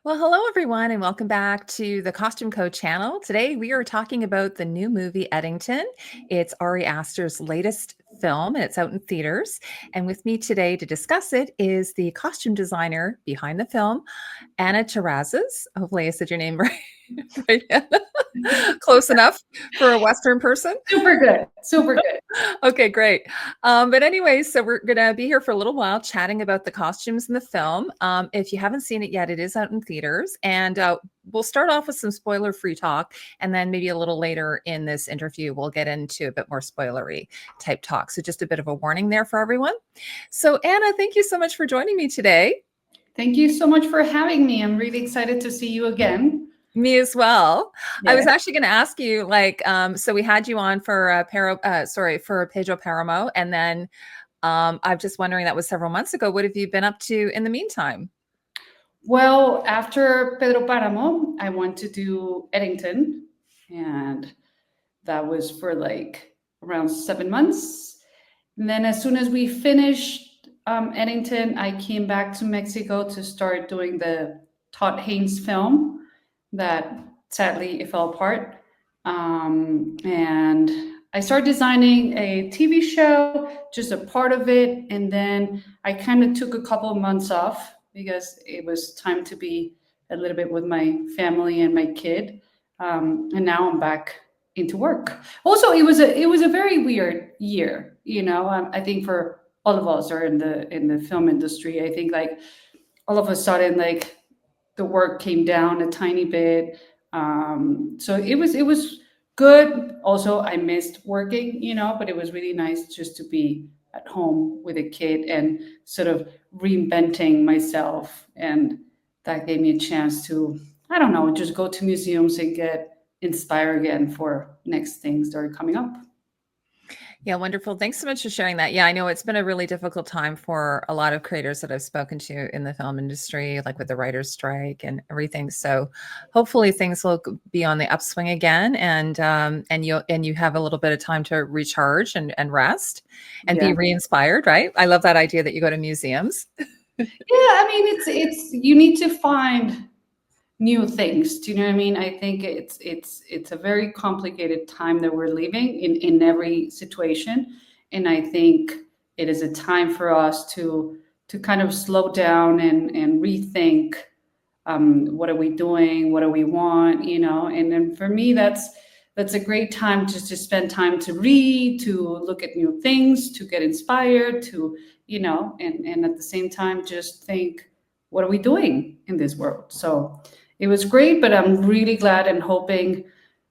Well, hello everyone, and welcome back to the Costume Co channel. Today we are talking about the new movie Eddington. It's Ari Aster's latest film, and it's out in theaters. And with me today to discuss it is the costume designer behind the film, Anna Terrazas. Hopefully, I said your name right. Right, Anna? Close enough for a Western person. Super good. Super good. Okay, great. But anyway, so we're gonna be here for a little while chatting about the costumes in the film. If you haven't seen it yet, it is out in theaters, and we'll start off with some spoiler-free talk, and then maybe a little later in this interview, we'll get into a bit more spoilery type talk. So just a bit of a warning there for everyone. So Anna, thank you so much for joining me today. Thank you so much for having me. I'm really excited to see you again. Me as well. I was Yeah. actually going to ask you, so we had you on for for Pedro Páramo, and then I'm just wondering, that was several months ago. What have you been up to in the meantime? Well, after Pedro Páramo, I went to do Eddington, and that was for like around 7 months. And then, as soon as we finished Eddington, I came back to Mexico to start doing the Todd Haynes film that sadly it fell apart. And I started designing a TV show, just a part of it. And then I kind of took a couple of months off because it was time to be a little bit with my family and my kid. And now I'm back into work. Also, it was a very weird year, I think for all of us are in the film industry. I think like all of a sudden like the work came down a tiny bit. So it was good. Also, I missed working, but it was really nice just to be at home with a kid and sort of reinventing myself. And that gave me a chance to, I don't know, just go to museums and get inspired again for next things that are coming up. Yeah, wonderful. Thanks so much for sharing that. Yeah, I know it's been a really difficult time for a lot of creators that I've spoken to in the film industry, like with the writers' strike and everything. So hopefully things will be on the upswing again, and you have a little bit of time to recharge and rest and be Yeah. re-inspired, right? I love that idea that you go to museums. Yeah, I mean it's you need to find new things. Do you know what I mean? I think it's a very complicated time that we're living in every situation, and I think it is a time for us to kind of slow down and rethink. What are we doing? What do we want? And then for me, that's a great time just to spend time to read, to look at new things, to get inspired, to and at the same time just think, what are we doing in this world? So it was great, but I'm really glad and hoping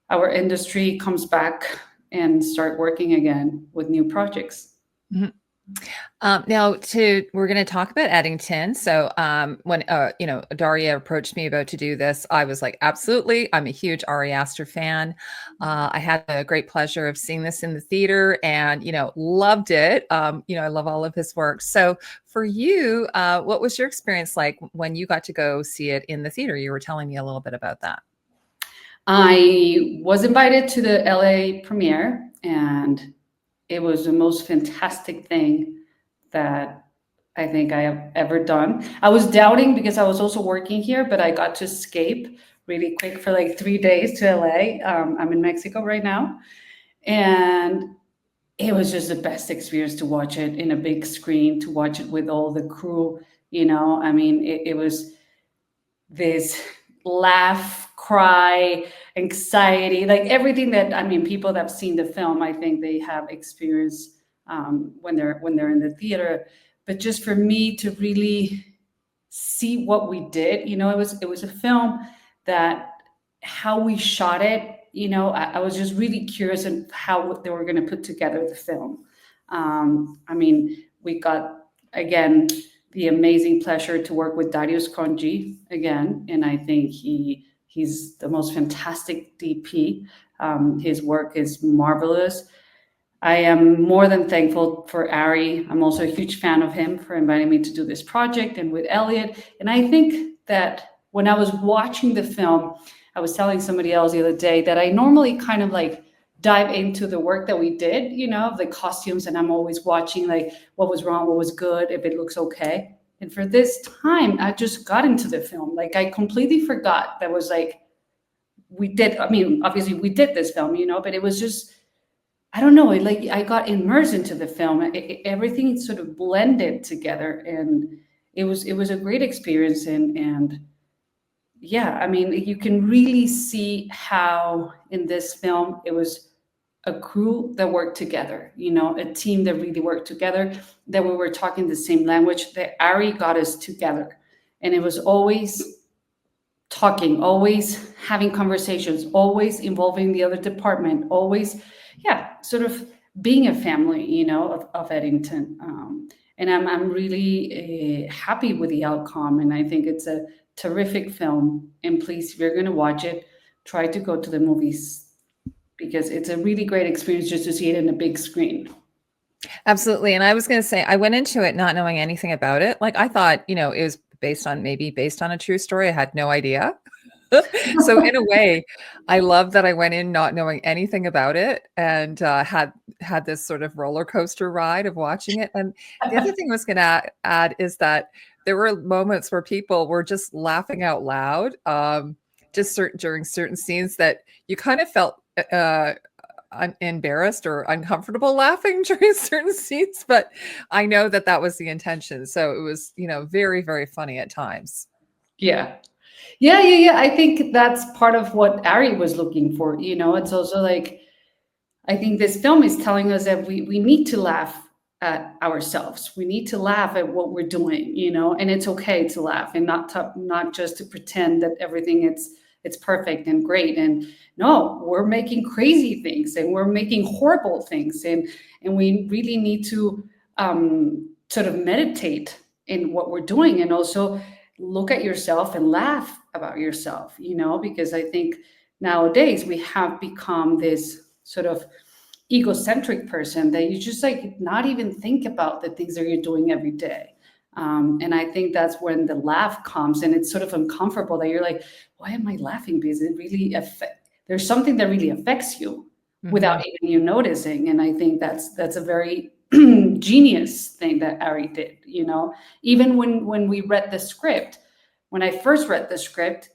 our industry comes back and start working again with new projects. Mhm. We're going to talk about Eddington. So, when Daria approached me about to do this, I was like, absolutely. I'm a huge Ari Aster fan. I had a great pleasure of seeing this in the theater, and loved it. I love all of his work. So, for you, what was your experience like when you got to go see it in the theater? You were telling me a little bit about that. I was invited to the LA premiere, and it was the most fantastic thing that I think I have ever done. I was doubting because I was also working here, but I got to escape really quick for like 3 days to LA. I'm in Mexico right now. And it was just the best experience to watch it in a big screen, to watch it with all the crew. I mean, it was this laugh, cry, anxiety, like everything that, I mean, people that have seen the film, I think they have experienced when they're in the theater. But just for me to really see what we did, it was a film that how we shot it. I was just really curious on how they were going to put together the film. I mean, we got again the amazing pleasure to work with Darius Conji again, and I think he's the most fantastic DP. His work is marvelous. I am more than thankful for Ari. I'm also a huge fan of him for inviting me to do this project and with Elliot. And I think that when I was watching the film, I was telling somebody else the other day that I normally kind of like dive into the work that we did, of the costumes, and I'm always watching like what was wrong, what was good, if it looks okay. And for this time, I just got into the film. Like I completely forgot that was like we did. I mean, obviously we did this film, but it was just I don't know. Like I got immersed into the film. Everything sort of blended together, and it was a great experience. And yeah, I mean, you can really see how in this film it was a crew that worked together, a team that really worked together, that we were talking the same language, that Ari got us together. And it was always talking, always having conversations, always involving the other department, always, yeah, sort of being a family, of Eddington. And I'm really happy with the outcome. And I think it's a terrific film. And please, if you're going to watch it, try to go to the movies because it's a really great experience just to see it in a big screen. Absolutely. And I was going to say, I went into it not knowing anything about it. Like I thought, it was based on a true story. I had no idea. So in a way, I love that I went in not knowing anything about it and had this sort of roller coaster ride of watching it. And the other thing I was going to add is that there were moments where people were just laughing out loud, during certain scenes that you kind of felt embarrassed or uncomfortable laughing during certain scenes, but I know that that was the intention. So it was, very, very funny at times. Yeah. Yeah. I think that's part of what Ari was looking for. It's also like, I think this film is telling us that we need to laugh at ourselves. We need to laugh at what we're doing, and it's okay to laugh and not just to pretend that everything it's perfect and great. And no, we're making crazy things and we're making horrible things, and we really need to sort of meditate in what we're doing, and also look at yourself and laugh about yourself, because I think nowadays we have become this sort of egocentric person that you just like not even think about the things that you're doing every day. And I think that's when the laugh comes, and it's sort of uncomfortable that you're like, why am I laughing? Because it really there's something that really affects you without even you noticing. And I think that's a very genius thing that Ari did. Even when we read the script, when I first read the script,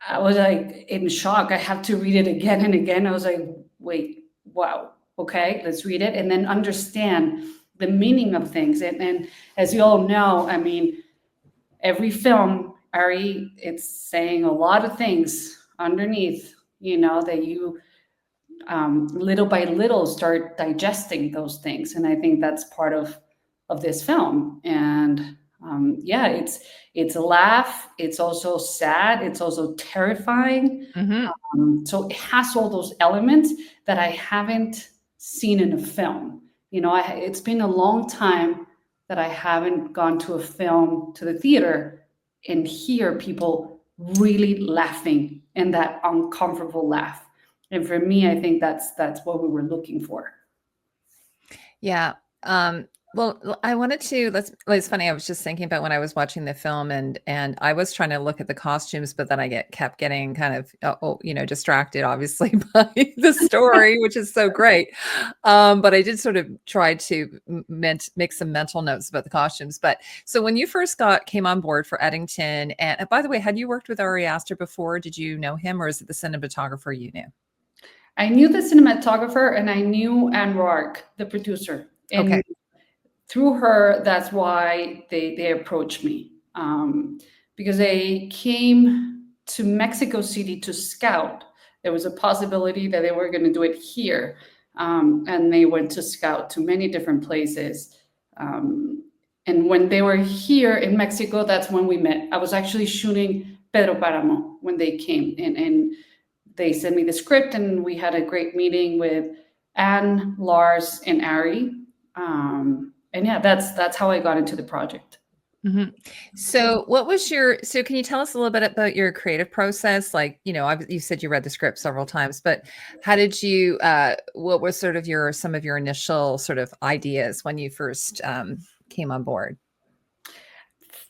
I was like in shock. I have to read it again and again. I was like, wait, wow, okay, let's read it and then understand the meaning of things. And as you all know, I mean, every film, Ari, it's saying a lot of things underneath, that you little by little start digesting those things. And I think that's part of this film. And yeah, it's a laugh. It's also sad. It's also terrifying. Mm-hmm. So it has all those elements that I haven't seen in a film. It's been a long time that I haven't gone to a film to the theater and hear people really laughing and that uncomfortable laugh. And for me, I think that's what we were looking for. Yeah. Well, I wanted to it's funny. I was just thinking about when I was watching the film and I was trying to look at the costumes, but then I kept getting kind of, distracted obviously by the story, which is so great. But I did sort of try to make some mental notes about the costumes. But so when you first came on board for Eddington, and by the way, had you worked with Ari Aster before? Did you know him, or is it the cinematographer you knew? I knew the cinematographer and I knew Anne Roark, the producer. And Okay. through her, that's why they approached me, because they came to Mexico City to scout. There was a possibility that they were going to do it here, and they went to scout to many different places. And when they were here in Mexico, that's when we met. I was actually shooting Pedro Páramo when they came, and they sent me the script, and we had a great meeting with Anne, Lars, and Ari. And yeah, that's how I got into the project. Mm-hmm. So can you tell us a little bit about your creative process? Like, you said you read the script several times, but how did you, what was sort of some of your initial sort of ideas when you first came on board?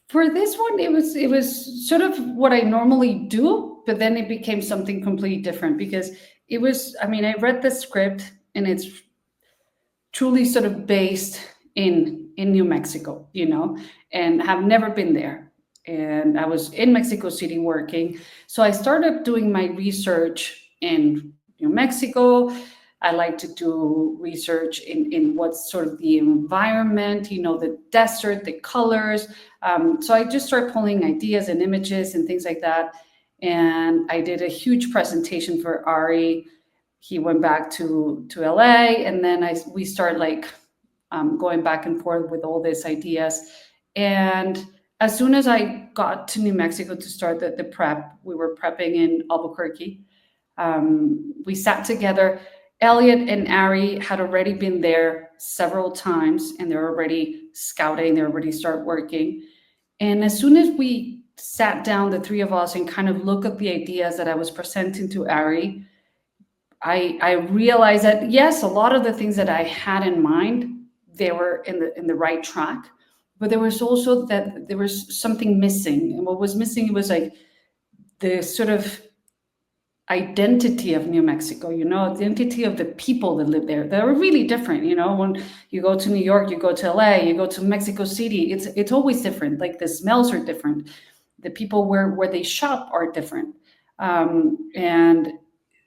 For this one, it was sort of what I normally do, but then it became something completely different because I mean, I read the script and it's truly sort of based in in New Mexico, and have never been there. And I was in Mexico City working. So I started doing my research in New Mexico. I like to do research in what's sort of the environment, the desert, the colors. So I just started pulling ideas and images and things like that. And I did a huge presentation for Ari. He went back to LA, and then we started going back and forth with all these ideas. And as soon as I got to New Mexico to start the prep, we were prepping in Albuquerque. We sat together. Elliot and Ari had already been there several times, and they're already scouting. They already start working. And as soon as we sat down, the three of us, and kind of look at the ideas that I was presenting to Ari, I realized that yes, a lot of the things that I had in mind, they were in the right track, but there was also that there was something missing. And what was missing was like the sort of identity of New Mexico, identity of the people that live there. They're really different, when you go to New York, you go to LA, you go to Mexico City, it's always different. Like the smells are different. The people where they shop are different. And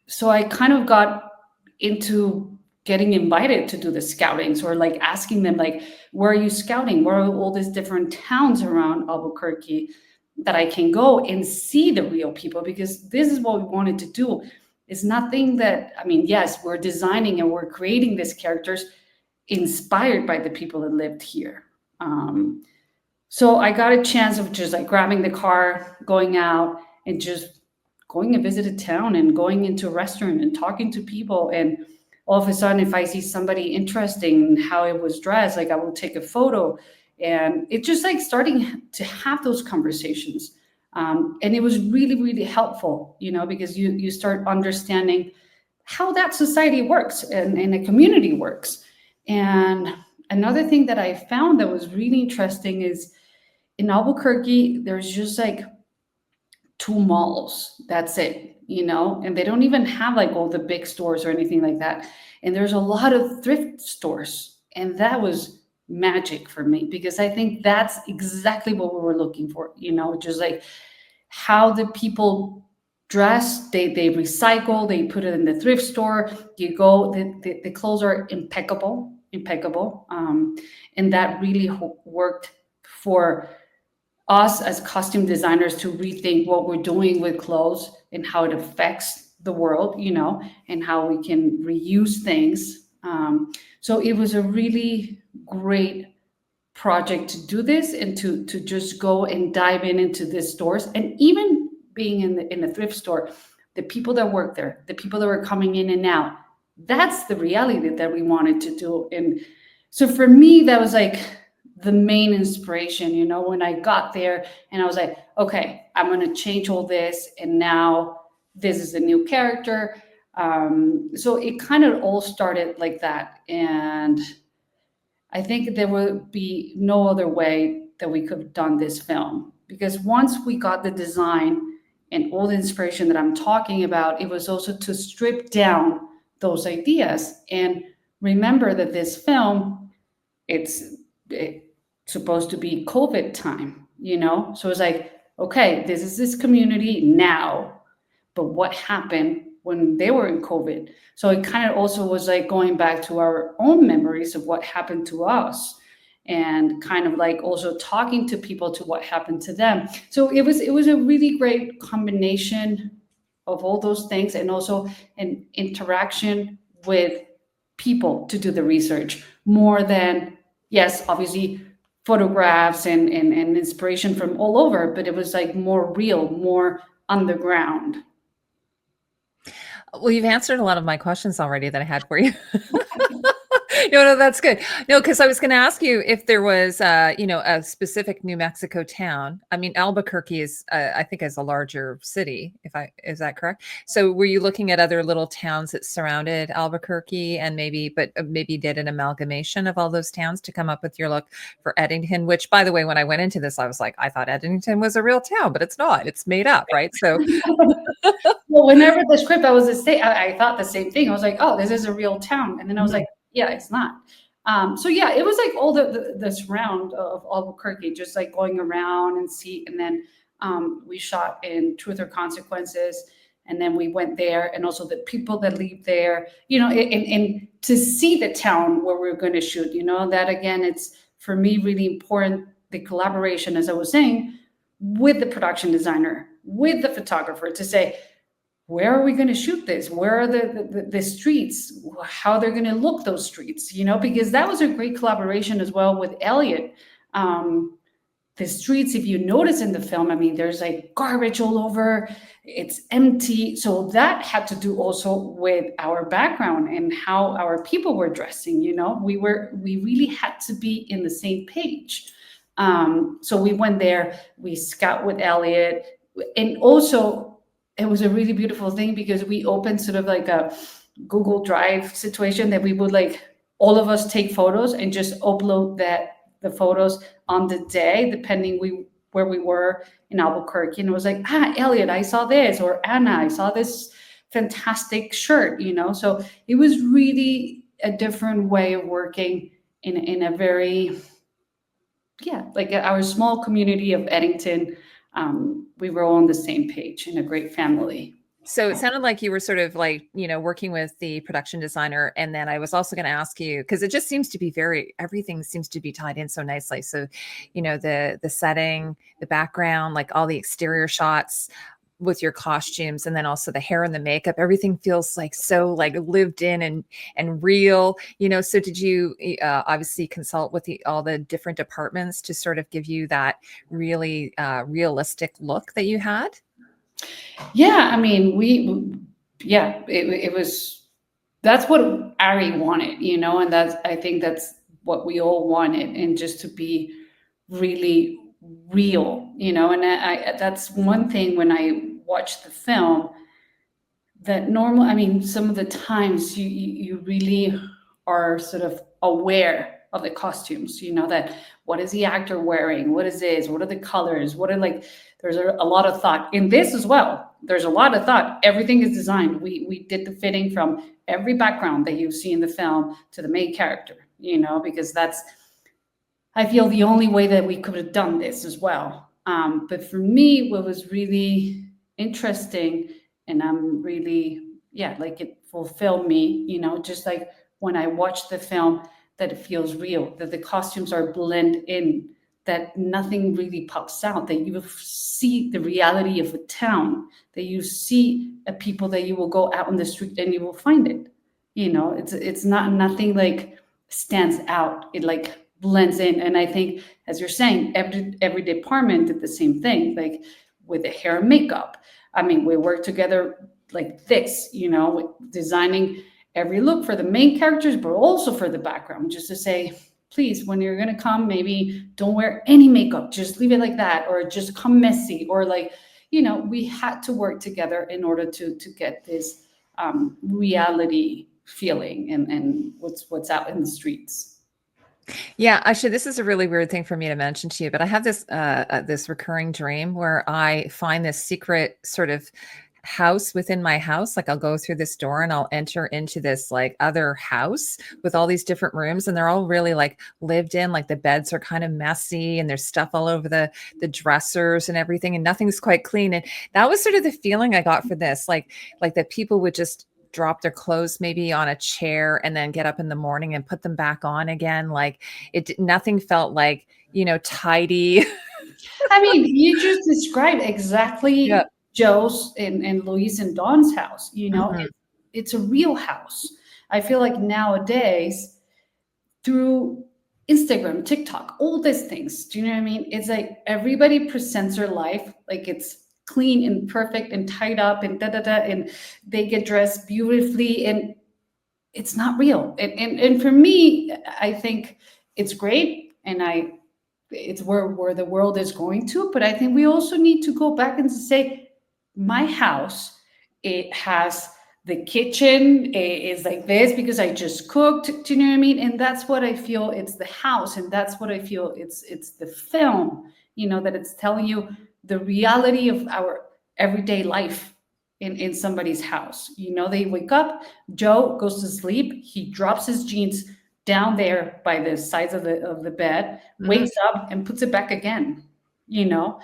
so I kind of got into getting invited to do the scoutings, or like asking them, like, where are you scouting? Where are all these different towns around Albuquerque that I can go and see the real people? Because this is what we wanted to do. It's nothing that, yes, we're designing and we're creating these characters inspired by the people that lived here. So I got a chance of just like grabbing the car, going out, and just going and visit a town and going into a restaurant and talking to people. And all of a sudden, if I see somebody interesting in how it was dressed, like I will take a photo. And it's just like starting to have those conversations. And it was really, really helpful, because you start understanding how that society works and a community works. And another thing that I found that was really interesting is in Albuquerque, there's just like 2 malls. That's it, and they don't even have like all the big stores or anything like that. And there's a lot of thrift stores. And that was magic for me, because I think that's exactly what we were looking for, just like how the people dress, they recycle, they put it in the thrift store, you go, the clothes are impeccable. And that really worked for us as costume designers to rethink what we're doing with clothes and how it affects the world, and how we can reuse things. So it was a really great project to do this, and to just go and dive into these stores. And even being in the thrift store, the people that work there, the people that were coming in and out, that's the reality that we wanted to do. And so for me, that was like the main inspiration, when I got there, and I was like, okay, I'm going to change all this. And now this is a new character. So it kind of all started like that. And I think there would be no other way that we could have done this film, because once we got the design and all the inspiration that I'm talking about, it was also to strip down those ideas. And remember that this film, it's supposed to be COVID time, So it's like, okay, this is this community now, but what happened when they were in COVID? So it kind of also was like going back to our own memories of what happened to us, and kind of like also talking to people to what happened to them. So it was a really great combination of all those things, and also an interaction with people to do the research, more than, yes, obviously photographs and inspiration from all over, but it was like more real, more underground. Well, you've answered a lot of my questions already that I had for you. No, that's good. No, because I was going to ask you if there was, a specific New Mexico town. I mean, Albuquerque is, I think, is a larger city. Is that correct? So, were you looking at other little towns that surrounded Albuquerque, and maybe did an amalgamation of all those towns to come up with your look for Eddington? Which, by the way, when I went into this, I was like, I thought Eddington was a real town, but it's not. It's made up, right? So. Well, when I read the script, I thought the same thing. I was like, oh, this is a real town. And then I was like, yeah, it's not. So yeah, it was like all this round of Albuquerque, just like going around and see, and then we shot in Truth or Consequences, and then we went there, and also the people that live there, and to see the town where we're going to shoot, that again, it's for me really important, the collaboration, as I was saying, with the production designer, with the photographer, to say, where are we going to shoot this? Where are the streets? How they're going to look, those streets, because that was a great collaboration as well with Elliot. The streets, if you notice in the film, I mean, there's like garbage all over, it's empty. So that had to do also with our background and how our people were dressing. We really had to be in the same page. So we went there, we scout with Elliot, and also it was a really beautiful thing because we opened sort of like a Google Drive situation that we would like all of us take photos and just upload the photos on the day, depending where we were in Albuquerque. And it was like, Elliot, I saw this, or Anna, I saw this fantastic shirt, So it was really a different way of working in a very, like our small community of Eddington. We were all on the same page in a great family. So it sounded like you were sort of like, working with the production designer. And then I was also going to ask you, because it just seems to be everything seems to be tied in so nicely. So, the setting, the background, like all the exterior shots with your costumes, and then also the hair and the makeup, everything feels like so like lived in and real, So did you obviously consult with all the different departments to sort of give you that really realistic look that you had? Yeah, I mean, it was, that's what Ari wanted, and I think that's what we all wanted, and just to be really real, and that's one thing when I watched the film, that I mean, some of the times you really are sort of aware of the costumes, that what is the actor wearing? What is this? What are the colors? What are like, there's a lot of thought in this as well. There's a lot of thought. Everything is designed. We did the fitting from every background that you see in the film to the main character, because that's, I feel, the only way that we could have done this as well. But for me, what was really interesting, and I'm really, like it fulfilled me, just like when I watched the film, that it feels real, that the costumes are blend in, that nothing really pops out, that you see the reality of a town, that you see a people that you will go out on the street and you will find it. It's not, nothing like stands out. It like blends in. And I think, as you're saying, every department did the same thing, like with the hair and makeup. I mean, we worked together like this, with designing every look for the main characters, but also for the background, just to say, please, when you're going to come, maybe don't wear any makeup, just leave it like that, or just come messy, or like, we had to work together in order to get this reality feeling and what's out in the streets. Yeah, actually, this is a really weird thing for me to mention to you, but I have this recurring dream where I find this secret sort of house within my house. Like I'll go through this door and I'll enter into this like other house with all these different rooms, and they're all really like lived in. Like the beds are kind of messy and there's stuff all over the dressers and everything, and nothing's quite clean. And that was sort of the feeling I got for this, like that people would just drop their clothes maybe on a chair and then get up in the morning and put them back on again. Like nothing felt like, tidy. I mean, you just described exactly Yeah. Joe's and Luis and Dawn's house. Mhm. It's a real house. I feel like nowadays, through Instagram, TikTok, all these things, do you know what I mean? It's like everybody presents their life like it's clean and perfect and tied up and and they get dressed beautifully, and it's not real. And for me, I think it's great, and it's where the world is going to. But I think we also need to go back and say, my house, it has the kitchen is like this because I just cooked. Do you know what I mean? And that's what I feel. It's the house, and that's what I feel. It's the film. That it's telling you the reality of our everyday life in somebody's house. They wake up, Joe goes to sleep, he drops his jeans down there by the sides of the bed, Mhm. wakes up and puts it back again, you know?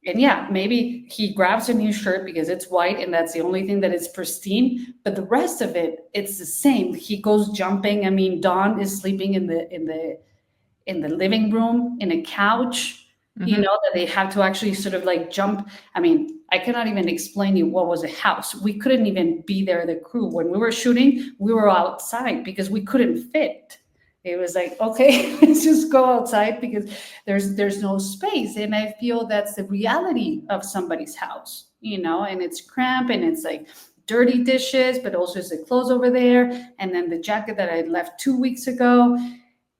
And yeah, maybe he grabs a new shirt because it's white and that's the only thing that is pristine, but the rest of it, it's the same. He goes jumping. I mean, Dawn is sleeping in the living room in a couch, Mhm. that they have to actually sort of like jump. I mean, I cannot even explain you what was a house. We couldn't even be there, the crew. When we were shooting, we were outside because we couldn't fit. It was like, okay, let's just go outside because there's no space. And I feel that's the reality of somebody's house, and it's cramped and it's like dirty dishes, but also there's the clothes over there. And then the jacket that I left 2 weeks ago,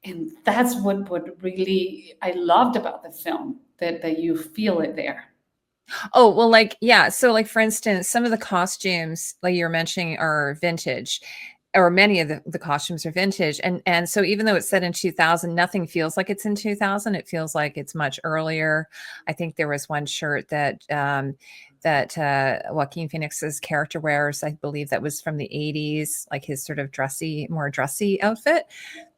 and that's what really I loved about the film, that you feel it there. Oh, well, like, yeah. So, like, for instance, some of the costumes, like you were mentioning, are vintage, or many of the costumes are vintage. And so even though it's set in 2000, nothing feels like it's in 2000. It feels like it's much earlier. I think there was one shirt that Joaquin Phoenix's character wears. I believe that was from the 80s, like his sort of more dressy outfit,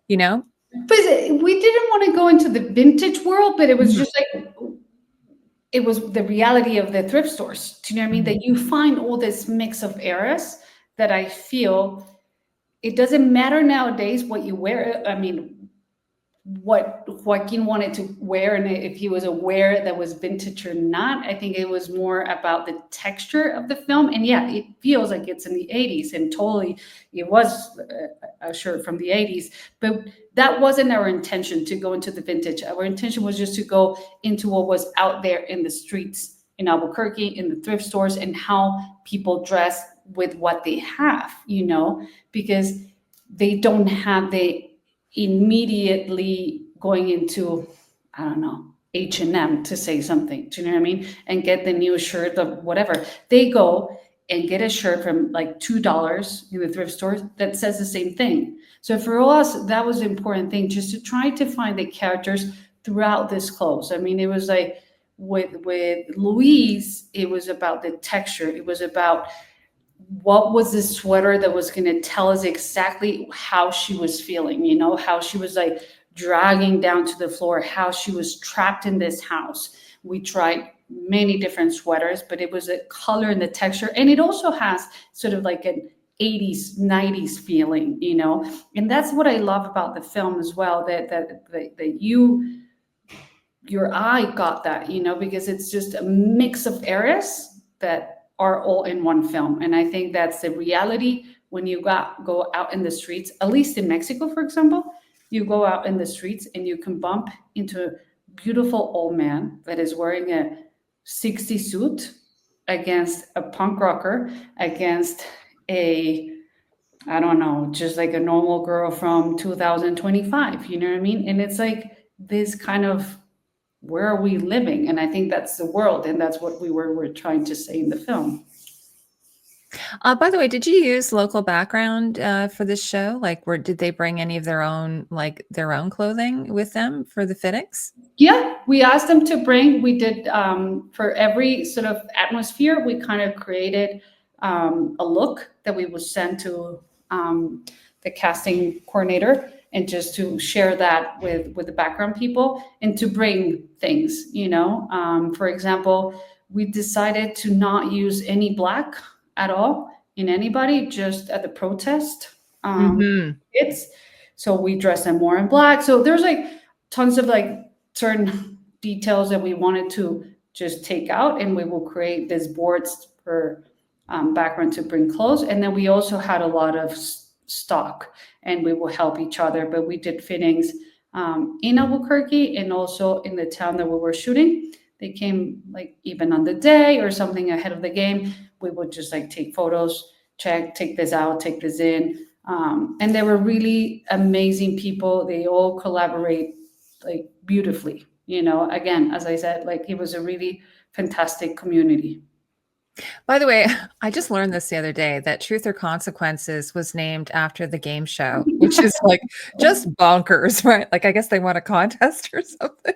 you know? But we didn't want to go into the vintage world, but it was Mhm, just like it was the reality of the thrift stores. Do you know what I mean? mhm. That you find all this mix of eras that I feel it doesn't matter nowadays what you wear. I mean, what Joaquin wanted to wear and if he was aware that was vintage or not. I think it was more about the texture of the film. And yeah, it feels like it's in the 80s and totally it was a shirt from the 80s. But that wasn't our intention to go into the vintage. Our intention was just to go into what was out there in the streets in Albuquerque, in the thrift stores, and how people dress with what they have, because they don't have the immediately going into, I don't know, H&M to say something, do you know what I mean, and get the new shirt of whatever. They go and get a shirt from like $2 in the thrift stores that says the same thing. So for us, that was the important thing, just to try to find the characters throughout this clothes. I mean, it was like with Louise, it was about the texture. It was about what was the sweater that was going to tell us exactly how she was feeling, how she was like dragging down to the floor, how she was trapped in this house. We tried many different sweaters, but it was a color and the texture. And it also has sort of like an 80s, 90s feeling, and that's what I love about the film as well, that your eye got that, because it's just a mix of eras that are all in one film. And I think that's the reality when you go out in the streets, at least in Mexico, for example, you go out in the streets and you can bump into a beautiful old man that is wearing a 60s suit against a punk rocker, against a, I don't know, just like a normal girl from 2025, you know what I mean? And it's like this kind of, where are we living? And I think that's the world, and that's what we're trying to say in the film. By the way, did you use local background for this show? Like, did they bring any of their own clothing with them for the fittings? Yeah, we asked them to bring. We did for every sort of atmosphere. We kind of created a look that we would send to the casting coordinator, and just to share that with the background people, and to bring things. For example, we decided to not use any black at all in anybody, just at the protest. Mhm. It's so we dress them more in black. So there's like tons of like certain details that we wanted to just take out, and we will create these boards for background to bring clothes. And then we also had a lot of stock, and we will help each other. But we did fittings in Albuquerque and also in the town that we were shooting. They came like even on the day or something ahead of the game. We would just like take photos, check, take this out, take this in. And they were really amazing people. They all collaborate like beautifully. Again, as I said, like it was a really fantastic community. By the way, I just learned this the other day that Truth or Consequences was named after the game show, which is like just bonkers, right? Like, I guess they won a contest or something.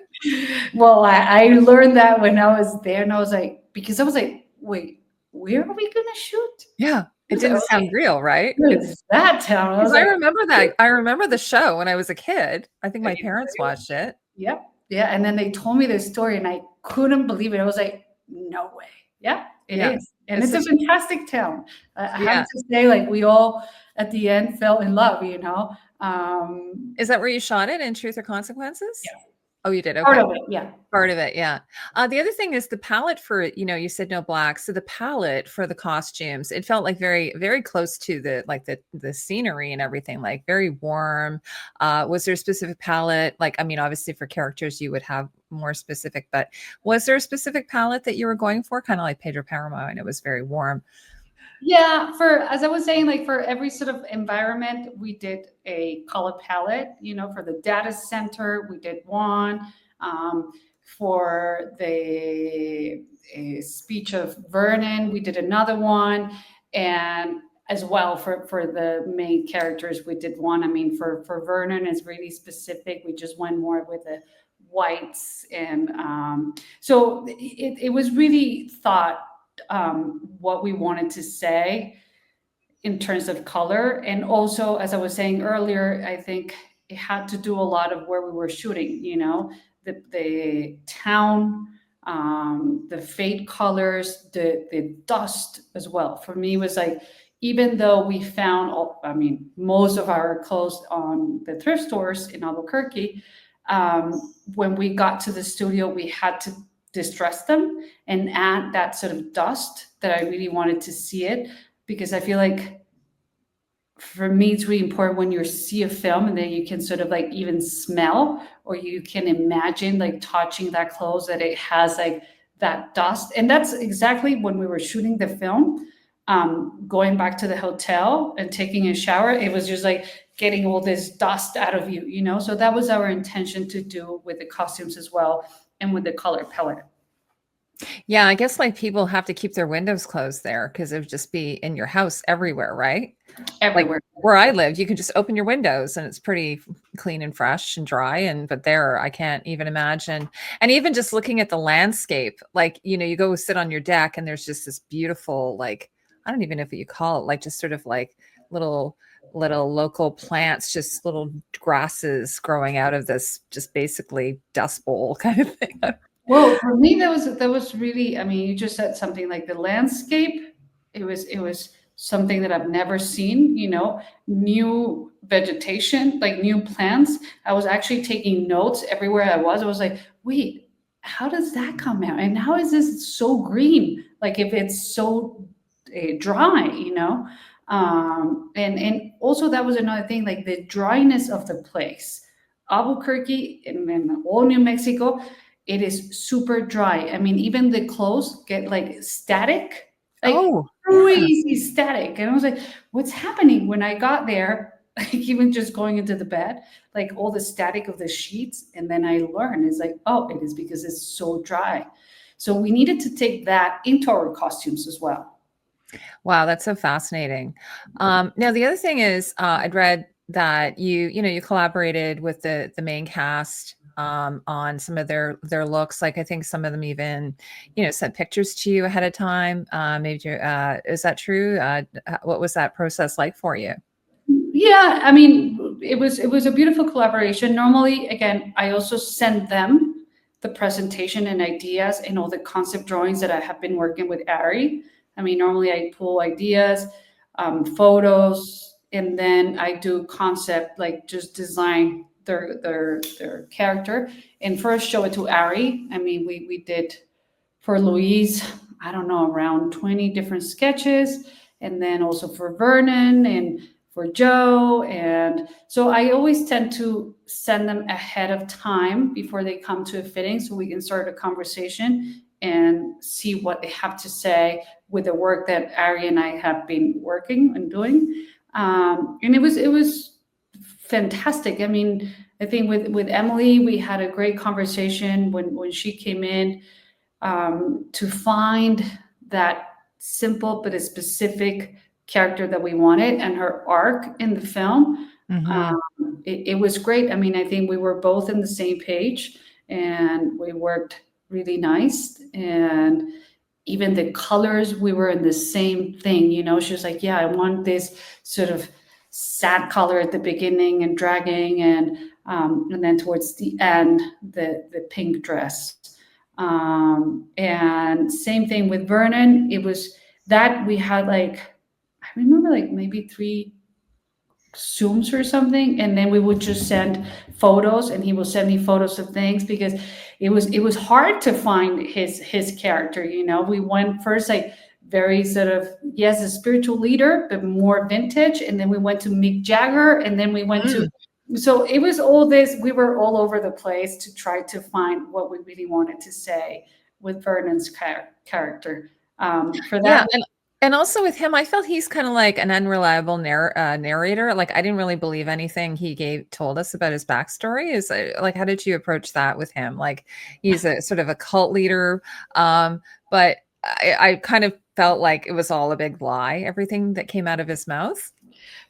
Well, I learned that when I was there, and I was like, because I was like, wait, where are we gonna shoot? Yeah. It didn't sound real, right? What It's is that town? I because was I like, remember that. I remember the show when I was a kid. I think my "Okay, parents really?" watched it. Yep. Yeah. And then they told me this story and I couldn't believe it. I was like, no way. Yeah, it Yeah. is. And It's it's a such fantastic town. I have yeah. to say, like, we all at the end fell in love, you know? Is that where you shot it in Truth or Consequences? Yeah, Oh, you did? part Okay. of it. Yeah. Part of it, yeah. The other thing is the palette for, you said no black. So the palette for the costumes, it felt like very, very close to the scenery and everything, like very warm. Was there a specific palette? Like, I mean, obviously for characters you would have more specific, but was there a specific palette that you were going for? Kind of like Pedro Páramo, and it was very warm. Yeah, for as I was saying, like for every sort of environment, we did a color palette. You know, for the data center, we did one. For the speech of Vernon, we did another one, and as well for the main characters, we did one. I mean, for Vernon, is really specific. We just went more with the whites, and so it was really thought what we wanted to say in terms of color. And also, as I was saying earlier, I think it had to do a lot of where we were shooting, you know, the town, the fade colors, the dust as well. For me, was like, even though we found, I mean, most of our clothes on the thrift stores in Albuquerque, when we got to the studio, we had to distress them and add that sort of dust that I really wanted to see it, because I feel like for me it's really important when you see a film and then you can sort of like even smell or you can imagine like touching that clothes that it has like that dust. And that's exactly when we were shooting the film, going back to the hotel and taking a shower, it was just like getting all this dust out of you, you know. So that was our intention to do with the costumes as well, and with the color palette. Yeah, I guess like people have to keep their windows closed there because it would just be in your house everywhere, right? Like Everywhere. where I live, you can just open your windows and it's pretty clean and fresh and dry. But there, I can't even imagine. And even just looking at the landscape, like, you go sit on your deck and there's just this beautiful, like, I don't even know what you call it, like just sort of like little, little local plants, just little grasses growing out of this, just basically dust bowl kind of thing. Well, for me, that was really. I mean, you just said something like the landscape. It was something that I've never seen. You know, new vegetation, like new plants. I was actually taking notes everywhere I was. I was like, wait, how does that come out? And how is this so green? Like if it's so dry, you know. And also that was another thing, like the dryness of the place. Albuquerque and all New Mexico, it is super dry. I mean, even the clothes get like static, like Oh, yeah. crazy static. And I was like, what's happening when I got there? Like even just going into the bed, like all the static of the sheets. And then I learned it's like, oh, it is because it's so dry. So we needed to take that into our costumes as well. Wow, that's so fascinating. Now the other thing is, I'd read that you collaborated with the main cast on some of their looks. Like I think some of them even, sent pictures to you ahead of time. Is that true? What was that process like for you? Yeah, I mean, it was a beautiful collaboration. Normally, again, I also send them the presentation and ideas and all the concept drawings that I have been working with Ari. I mean, normally I pull ideas, photos, and then I do concept, like just design their character and first show it to Ari. I mean, we did for Louise, I don't know, around 20 different sketches, and then also for Vernon and for Joe. And so I always tend to send them ahead of time before they come to a fitting so we can start a conversation and see what they have to say with the work that Ari and I have been working and doing. And it was fantastic. I mean, I think with Emily, we had a great conversation when she came in, to find that simple but a specific character that we wanted and her arc in the film. Hmm. It was great. I mean, I think we were both in the same page and we worked really nice. And even the colors, we were in the same thing. She was like, yeah, I want this sort of sad color at the beginning and dragging, and then towards the end, the pink dress. And same thing with Vernon. It was that we had like, I remember like maybe 3 Zooms or something, and then we would just send photos, and he will send me photos of things, because it was hard to find his character. We went first like very sort of, yes, a spiritual leader, but more vintage, and then we went to Mick Jagger, and then we went to, so it was all this, we were all over the place to try to find what we really wanted to say with Vernon's character. For Yeah, that, and also with him, I felt he's kind of like an unreliable narrator. Like I didn't really believe anything he told us about his backstory. Is like, how did you approach that with him? Like he's a sort of a cult leader, but I kind of felt like it was all a big lie, everything that came out of his mouth.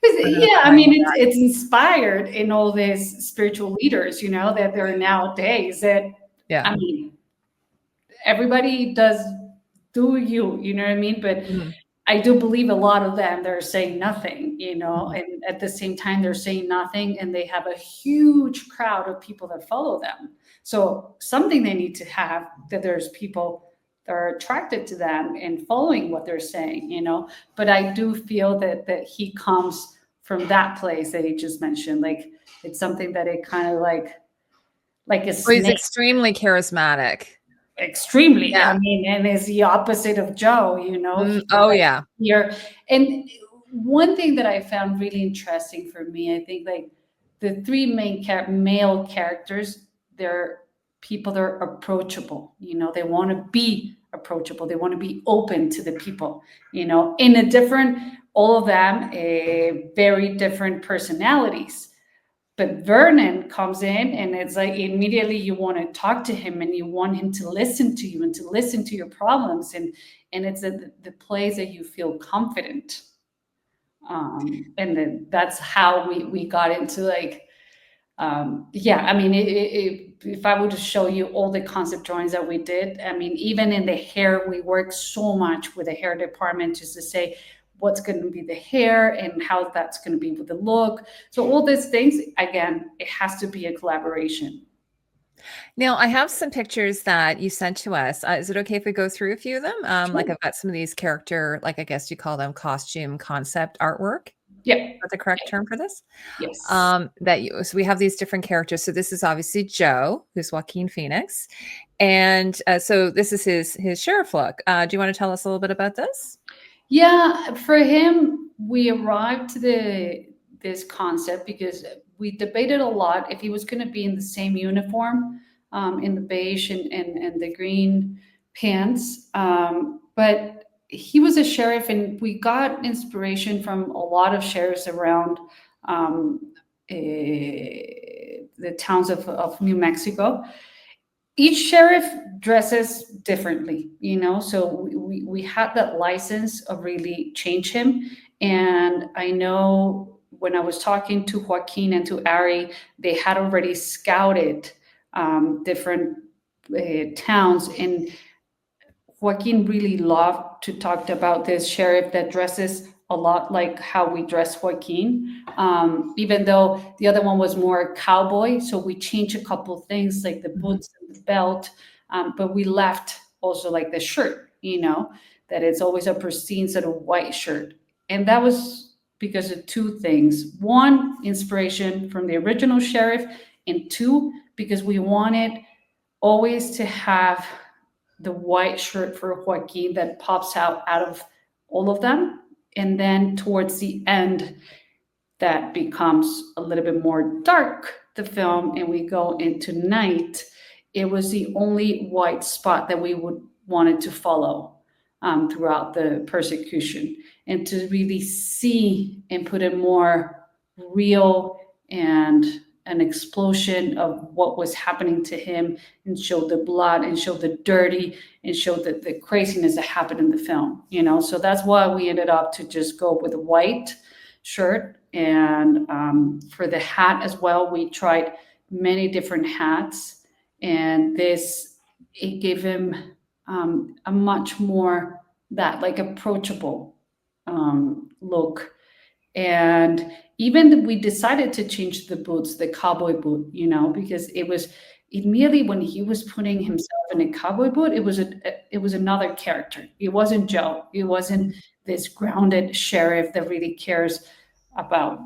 I don't know if yeah, you I mind mean, that. it's inspired in all these spiritual leaders, that there are nowadays. That, Yeah. I mean, everybody does do you know what I mean? But Mhm. I do believe a lot of them, they're saying nothing, Mhm. and at the same time, they're saying nothing, and they have a huge crowd of people that follow them. So something they need to have, that there's people that are attracted to them and following what they're saying, But I do feel that he comes from that place that he just mentioned. Like it's something that it kind of like a Well, he's snake. extremely charismatic. Extremely, Yeah. I mean, and is the opposite of Joe. He's Oh like yeah. here. And one thing that I found really interesting for me, I think, like the 3 main male characters, they're people that are approachable. They want to be approachable, they want to be open to the people, in a different, all of them, very different personalities. But Vernon comes in, and it's like immediately you want to talk to him, and you want him to listen to you and to listen to your problems, and it's the place that you feel confident. And then that's how we got into like, yeah, I mean, if I were to show you all the concept drawings that we did, I mean, even in the hair, we worked so much with the hair department just to say what's going to be the hair and how that's going to be with the look. So all these things, again, it has to be a collaboration. Now, I have some pictures that you sent to us. Is it okay if we go through a few of them? Like Sure. I've got some of these character, like I guess you call them costume concept artwork. Yeah. That's the correct term for this. Yes. So we have these different characters. So this is obviously Joe, who's Joaquin Phoenix, and so this is his sheriff look. Do you want to tell us a little bit about this? Yeah, for him, we arrived to this concept because we debated a lot if he was going to be in the same uniform, in the beige and the green pants. But he was a sheriff, and we got inspiration from a lot of sheriffs around, the towns of New Mexico. Each sheriff dresses differently, so we had that license of really change him. And I know when I was talking to Joaquin and to Ari, they had already scouted different towns, and Joaquin really loved to talk about this sheriff that dresses a lot like how we dress Joaquin, even though the other one was more cowboy. So we changed a couple of things like the Mhm. boots and the belt, but we left also like the shirt, that it's always a pristine sort of white shirt. And that was because of 2 things. One, inspiration from the original sheriff, and 2, because we wanted always to have the white shirt for Joaquin that pops out of all of them. And then towards the end, that becomes a little bit more dark, the film, and we go into night. It was the only white spot that we would wanted to follow throughout the persecution, and to really see and put a more real and an explosion of what was happening to him, and show the blood and show the dirty and show the craziness that happened in the film. So that's why we ended up to just go with a white shirt. And for the hat as well, we tried many different hats, and this, it gave him a much more that like approachable look. And even we decided to change the boots, the cowboy boot, because it was immediately when he was putting himself in a cowboy boot, it was another character. It wasn't Joe. It wasn't this grounded sheriff that really cares about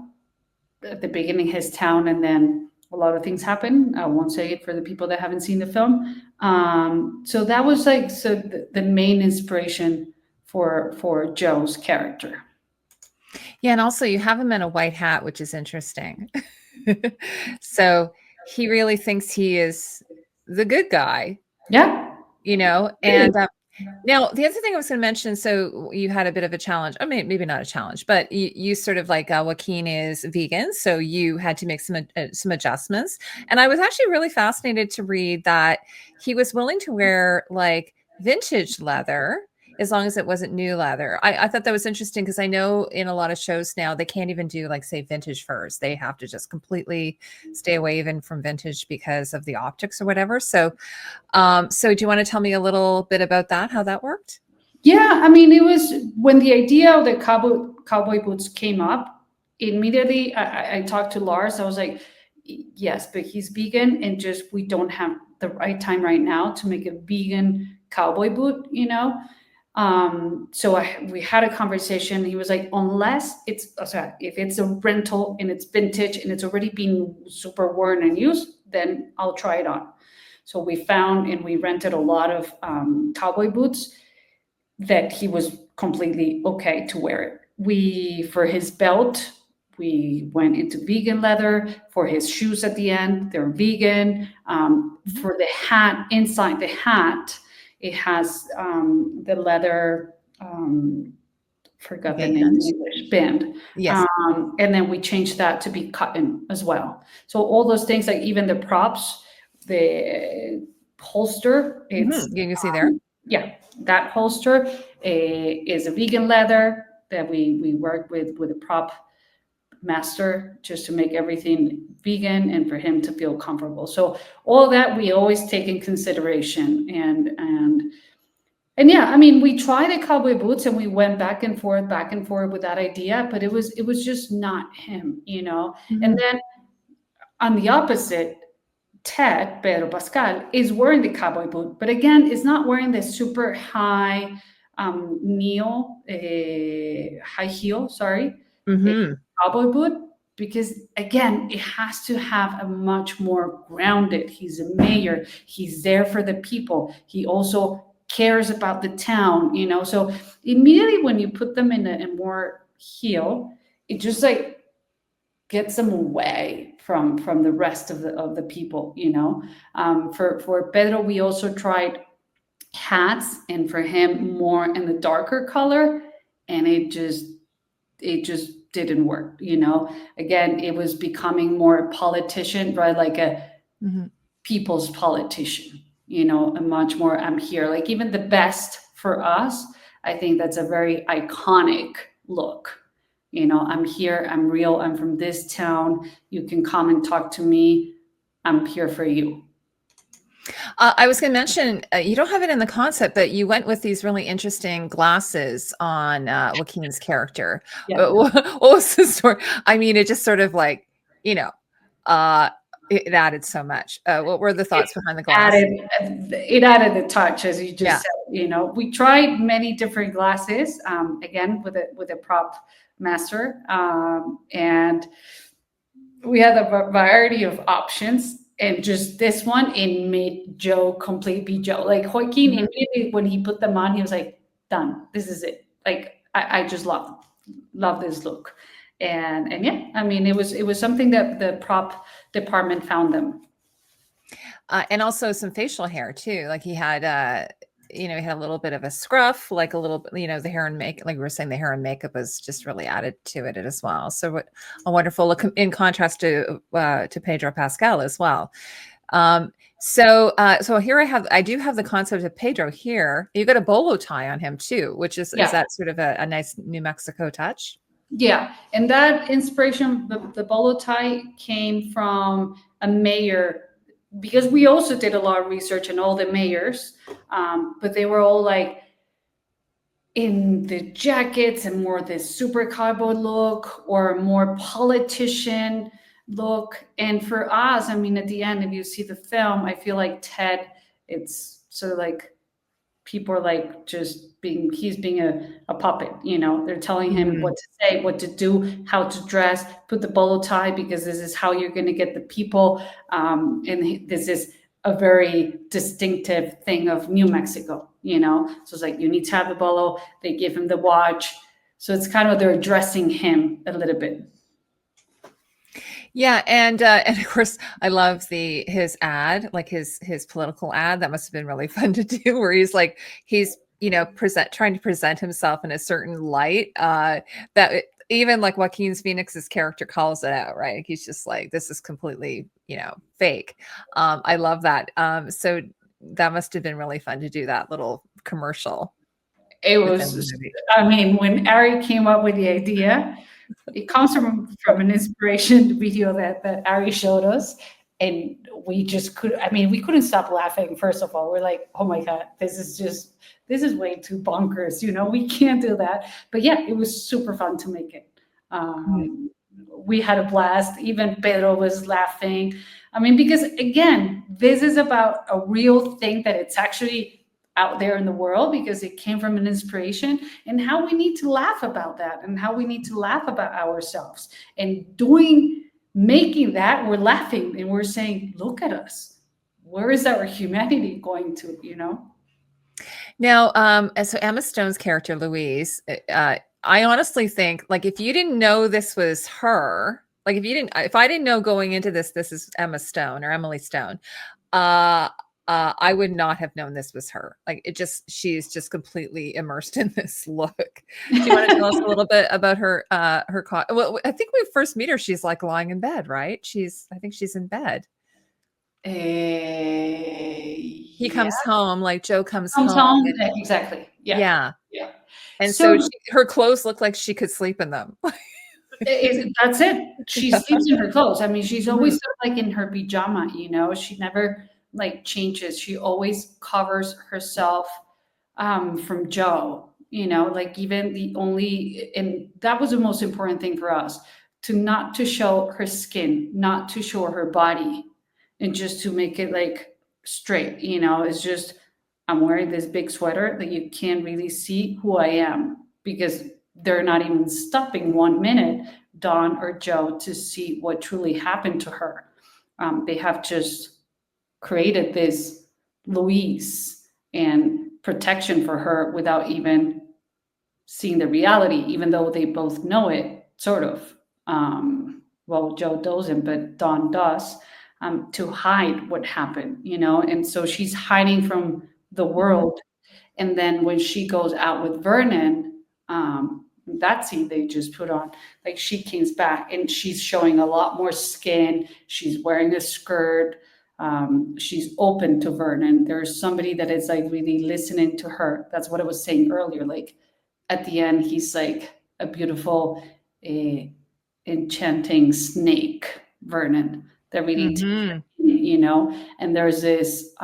at the beginning his town, and then a lot of things happen. I won't say it for the people that haven't seen the film. So that was like the main inspiration for Joe's character. Yeah, and also you have him in a white hat, which is interesting. So he really thinks he is the good guy, Yeah. and now the other thing I was going to mention, so you had a bit of a challenge. I mean, maybe not a challenge, but you sort of like Joaquin is vegan, so you had to make some adjustments. And I was actually really fascinated to read that he was willing to wear like vintage leather as long as it wasn't new leather. I thought that was interesting because I know in a lot of shows now they can't even do like say vintage furs. They have to just completely stay away even from vintage because of the optics or whatever. So do you want to tell me a little bit about that, how that worked? Yeah, I mean, it was when the idea of the cowboy boots came up. Immediately, I talked to Lars. I was like, yes, but he's vegan, and just we don't have the right time right now to make a vegan cowboy boot. So we had a conversation. He was like, unless if it's a rental and it's vintage and it's already been super worn and used, then I'll try it on. So we found and we rented a lot of cowboy boots that he was completely okay to wear it. For his belt, we went into vegan leather. For his shoes at the end, they're vegan. For the hat, inside the hat, it has the leather. Forgot the name in Band. English. Band. Yes. And then we changed that to be cotton as well. So all those things, like even the props, the holster, it's You can see there. yeah, that holster is a vegan leather that we worked with a prop master just to make everything vegan and for him to feel comfortable. So all that we always take in consideration. And yeah, I mean, we tried the cowboy boots and we went back and forth with that idea, but it was just not him. And then on the opposite, Ted, Pedro Pascal, is wearing the cowboy boot, but again, is not wearing the super high high heel, sorry, a Mm-hmm. cowboy boot, because again, it has to have a much more grounded. He's a mayor. He's there for the people. He also cares about the town. So immediately when you put them in a more heel, it just like gets them away from the rest of the people. For Pedro, we also tried hats, and for him more in the darker color, and it just didn't work. Again, it was becoming more a politician, right? Like a Mm-hmm. people's politician. A much more I'm here, like even the best for us. I think that's a very iconic look. I'm here, I'm real, I'm from this town. You can come and talk to me. I'm here for you. I was going to mention, you don't have it in the concept, but you went with these really interesting glasses on Joaquin's character. Yeah. What was the story? I mean, it just sort of like, you know, uh, it added so much. What were the thoughts behind the glass? Added the touch, as you just Yeah. said. We tried many different glasses, again with a prop master, and we had a variety of options. And just this one, it made Joe completely Joe. Like Joaquin, Mhm. immediately when he put them on, he was like, "Done. This is it." Like I just love this look. And yeah, I mean, it was something that the prop department found them. And also some facial hair too. Like he had a little bit of a scruff, like a little bit, the hair and make, like we were saying, the hair and makeup was just really added to it as well. So what a wonderful look in contrast to Pedro Pascal as well. So here I do have the concept of Pedro here. You got a bolo tie on him too, which is Yeah. that sort of a nice New Mexico touch? Yeah, and that inspiration, the bolo tie, came from a mayor because we also did a lot of research and all the mayors, but they were all like in the jackets and more this super cowboy look or more politician look. And for us, I mean, at the end, if you see the film, I feel like Ted, it's sort of like people are like just being, he's being a puppet, you know, they're telling him Mhm. what to say, what to do, how to dress, put the bolo tie because this is how you're going to get the people. And this is a very distinctive thing of New Mexico, you know, so it's like you need to have the bolo, they give him the watch, so it's kind of they're addressing him a little bit. Yeah, and of course, I love his ad, like his political ad. That must have been really fun to do, where he's trying to present himself in a certain light. Even like Joaquin Phoenix's character calls it out, right? He's just like, this is completely fake. I love that. So that must have been really fun to do that little commercial It within the was, movie. I mean, when Ari came up with the idea, it comes from an inspiration video that Ari showed us. And we just could, I mean, we couldn't stop laughing. First of all, we're like, oh my God, this is way too bonkers. You know, we can't do that. But yeah, it was super fun to make it. Mm. We had a blast. Even Pedro was laughing. I mean, because again, this is about a real thing that it's actually out there in the world because it came from an inspiration, and how we need to laugh about that and how we need to laugh about ourselves. And making that, we're laughing and we're saying, look at us. Where is our humanity going to, you know? Now, and so Emma Stone's character, Louise, I honestly think, like, if you didn't know this was her, like, if I didn't know going into this is Emma Stone or Emily Stone, uh, I would not have known this was her. Like, she's just completely immersed in this look. Do you want to tell us a little bit about well, I think we first meet her, she's like lying in bed, right? I think she's in bed. He Yeah. comes home, like Joe comes Comes home. home. Exactly. Yeah. Yeah. Yeah. And so So her clothes look like she could sleep in them. that's it. She Yeah. sleeps in her clothes. I mean, she's always Mhm. sort of like in her pajama, you know, she never like changes. She always covers herself from Joe, you know, like even and that was the most important thing for us, to not to show her skin, not to show her body, and just to make it like straight, you know, it's just, I'm wearing this big sweater that you can't really see who I am because they're not even stopping 1 minute, Dawn or Joe, to see what truly happened to her. They have just created this Louise and protection for her without even seeing the reality, even though they both know it, sort of. Well, Joe doesn't, but Dawn does, to hide what happened, you know? And so she's hiding from the Mhm. world. And then when she goes out with Vernon, that scene they just put on, like she comes back and she's showing a lot more skin. She's wearing a skirt. She's open to Vernon. There's somebody that is like really listening to her. That's what I was saying earlier. Like at the end, he's like a beautiful, uh, enchanting snake, Vernon, that really takes, Mhm. you know. And there's this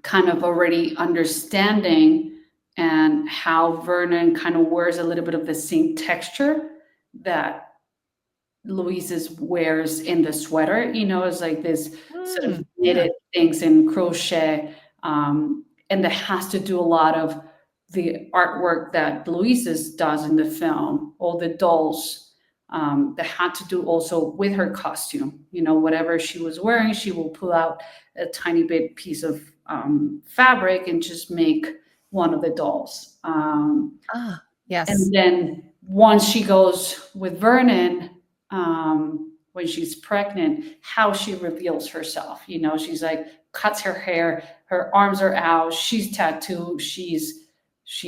kind of already understanding and how Vernon kind of wears a little bit of the same texture that Louise's wears in the sweater. You know, it's like this sort of Yeah. knitted things in crochet. And that has to do a lot of the artwork that Louise's does in the film, all the dolls, that had to do also with her costume. You know, whatever she was wearing, she will pull out a tiny bit piece of fabric and just make one of the dolls. Ah, And yes. then once she goes with Vernon, when she's pregnant, how she reveals herself. You know, she's like cuts her hair, her arms are out, she's tattooed, she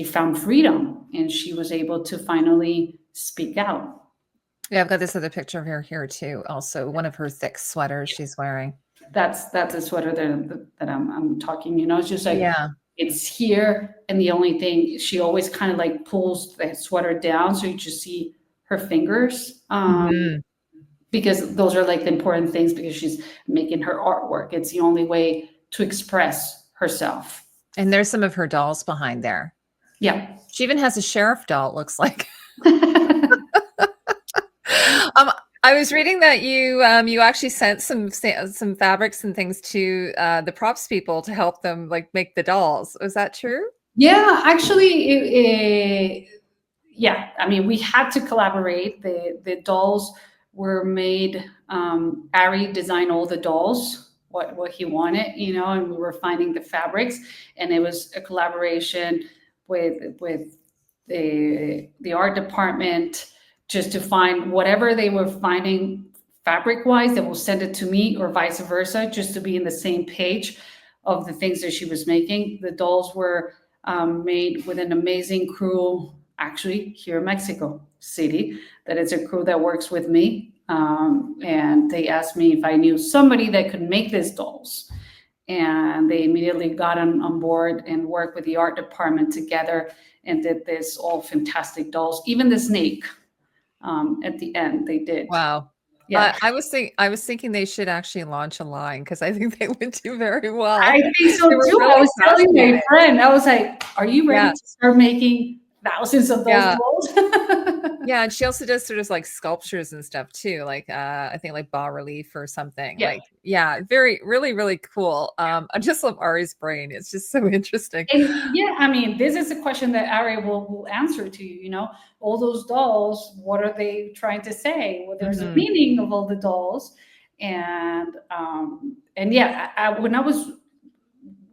found freedom and she was able to finally speak out. Yeah, I've got this other picture of her here too. Also, one of her thick sweaters she's wearing. That's a sweater that I'm talking. You know, it's just like Yeah. it's here, and the only thing she always kind of like pulls the sweater down, so you just see her fingers. Mhm. because those are like the important things, because she's making her artwork. It's the only way to express herself. And there's some of her dolls behind there. Yeah. She even has a sheriff doll, it looks like. Um, I was reading that you actually sent some fabrics and things to the props people to help them like make the dolls. Was that true? Yeah, actually, yeah. I mean, we had to collaborate. The dolls were made. Ari designed all the dolls, what he wanted, and we were finding the fabrics, and it was a collaboration with the art department, just to find whatever they were finding fabric wise. They will send it to me, or vice versa, just to be in the same page of the things that she was making. The dolls were made with an amazing crew, actually here in Mexico City. That is a crew that works with me, and they asked me if I knew somebody that could make these dolls, and they immediately got on board and worked with the art department together and did this all fantastic dolls. Even the snake, at the end, they did. Wow. Yeah. I was thinking they should actually launch a line because I think they would do very well. I think so They were too. I really was telling my fascinating. friend, I was like, "Are you ready Yeah, to start making thousands of those yeah. dolls?" Yeah, and she also does sort of like sculptures and stuff too, like I think like bas relief or something. Yeah. Like, yeah, very, really, really cool. I just love Ari's brain. It's just so interesting. And yeah, I mean, this is a question that Ari will answer to you. All those dolls, what are they trying to say? Well, there's a Mhm. meaning of all the dolls, and yeah, when I was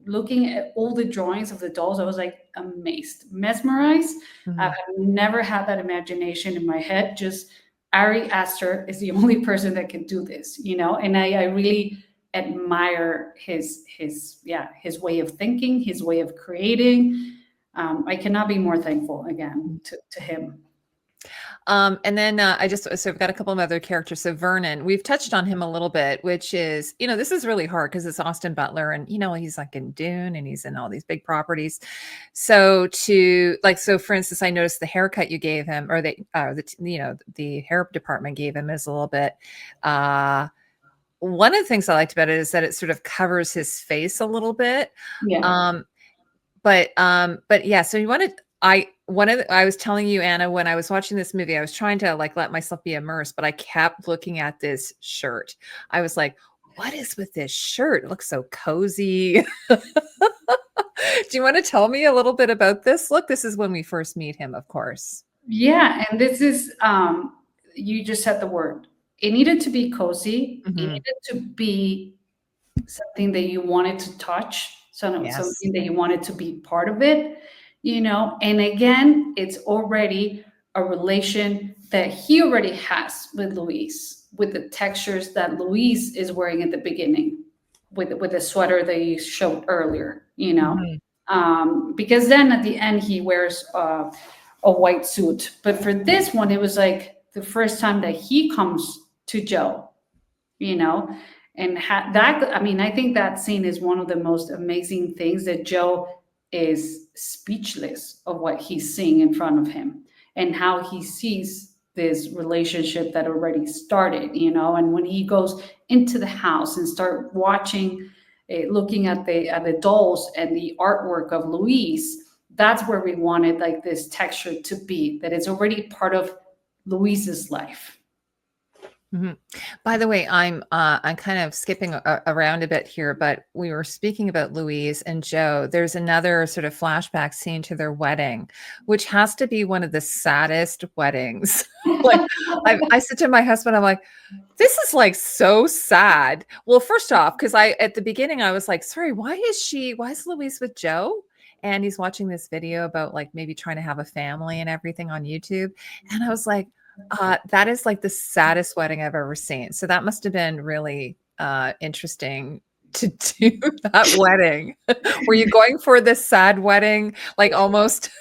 looking at all the drawings of the dolls, I was like amazed, mesmerized. I've Mhm. never had that imagination in my head. Just Ari Aster is the only person that can do this, and I really admire his way of thinking, his way of creating. I cannot be more thankful again to him. And then so I've got a couple of other characters. So Vernon, we've touched on him a little bit, which is, this is really hard because it's Austin Butler and, he's like in Dune and he's in all these big properties. So so for instance, I noticed the haircut you gave him or the hair department gave him is a little bit, one of the things I liked about it is that it sort of covers his face a little bit. Yeah. Um, but yeah, so you wanted I was telling you, Anna, when I was watching this movie, I was trying to like let myself be immersed, but I kept looking at this shirt. I was like, what is with this shirt? It looks so cozy. Do you want to tell me a little bit about this? Look, this is when we first meet him, of course. Yeah, and this is, you just said the word. It needed to be cozy. It Mhm. needed to be something that you wanted to touch, Yes. something that you wanted to be part of it, And again, it's already a relation that he already has with Louise, with the textures that Louise is wearing at the beginning, with the sweater that you showed earlier, Mhm. because then at the end he wears a white suit. But for this one, it was like the first time that he comes to Joe, you know, and that, I mean, I think that scene is one of the most amazing things, that Joe is speechless of what he's seeing in front of him and how he sees this relationship that already started, and when he goes into the house and start watching, looking at the dolls and the artwork of Louise, that's where we wanted like this texture to be, that it's already part of Louise's life. Mhm. By the way, I'm kind of skipping around a bit here, but we were speaking about Louise and Joe. There's another sort of flashback scene to their wedding, which has to be one of the saddest weddings. Like I said to my husband, I'm like, this is like so sad. Well, first off, because I at the beginning I was like, sorry, why is Louise with Joe? And he's watching this video about like maybe trying to have a family and everything on YouTube. And I was like, that is like the saddest wedding I've ever seen. So that must have been really interesting to do that wedding. Were you going for this sad wedding, like almost?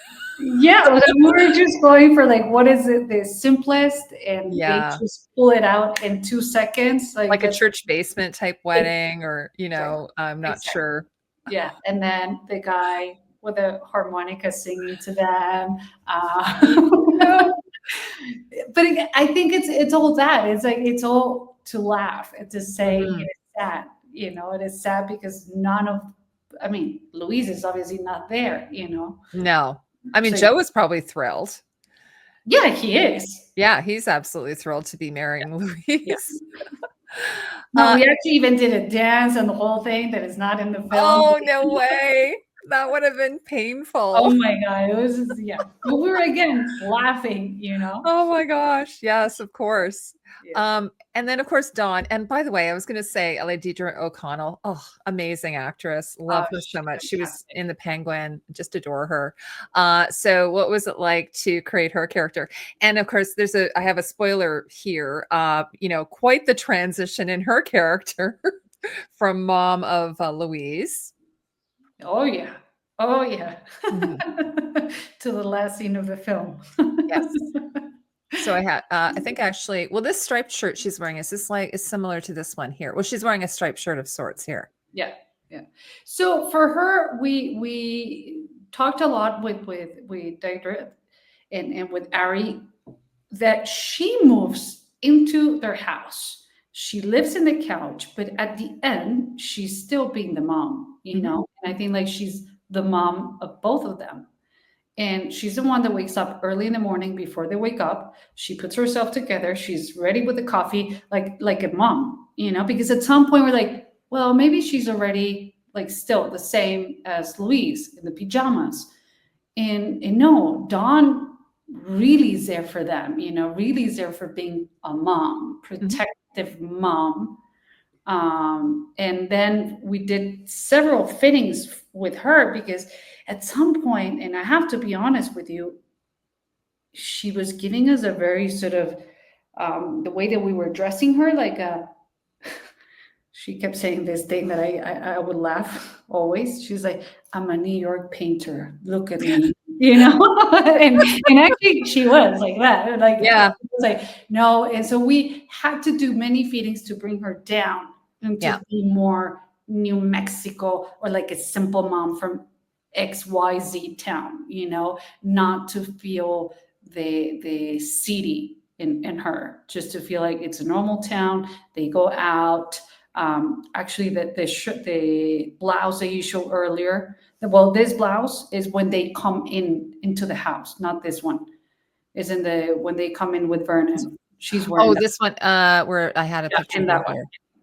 Yeah, well, we were just going for like what is it the simplest, and they Yeah, just pull it out in 2 seconds. Like like a that's church basement type wedding, or exactly, I'm not exactly. sure. Yeah, and then the guy with a harmonica singing to them. No. But I think it's all that. It's like it's all to laugh and to say it Mhm. is sad. It is sad because none of, I mean, Louise is obviously not there. No. I mean, So Joe was probably thrilled. yeah, he is. Yeah, he's absolutely thrilled to be Yeah, marrying yeah. Louise. No, Uh, we actually even did a dance and the whole thing that is not in the film. oh, no way. That would have been Oh painful. my God, it was just, yeah. But we were again laughing. Oh my gosh. Yes, of course. Yeah. And then of course Dawn. And by the way, I was gonna say Ellie Deidre O'Connell. Oh, amazing actress. Oh, Love her so she's much. She was fantastic. in the Penguin, just adore her. So what was it like to create her character? And of course, I have a spoiler here. Quite the transition in her character from mom of Louise. Oh yeah. Oh yeah. Mhm. To the last scene of the film. Yes. So I think actually, well, this striped shirt she's wearing, is similar to this one here? Well, she's wearing a striped shirt of sorts here. Yeah, yeah. So for her, we talked a lot with Deidre and with Ari that she moves into their house. She lives in the couch, but at the end, she's still being the mom, Mhm. And I think like she's the mom of both of them. And she's the one that wakes up early in the morning before they wake up. She puts herself together. She's ready with the coffee, like a mom, because at some point we're like, well, maybe she's already like still the same as Louise in the pajamas. And no, Dawn really is there for them, really is there for being a mom, Mhm. protective mom. And then we did several fittings with her because at some point, and I have to be honest with you, she was giving us a very sort of the way that we were dressing her, like she kept saying this thing that I would laugh always. She's like, I'm a New York painter. Look at me. And actually she was like that. Like it Yeah. was like, no. And so we had to do many feedings to bring her down and to Yeah. be more New Mexico or like a simple mom from XYZ town, not to feel the city in her, just to feel like it's a normal town. They go out. Actually, the blouse that you showed earlier. Well, this blouse is when they come into the house, not this one. Is in the when they come in with Vernon. She's wearing Oh, that. this one, where I had a Yeah, picture in of her that one.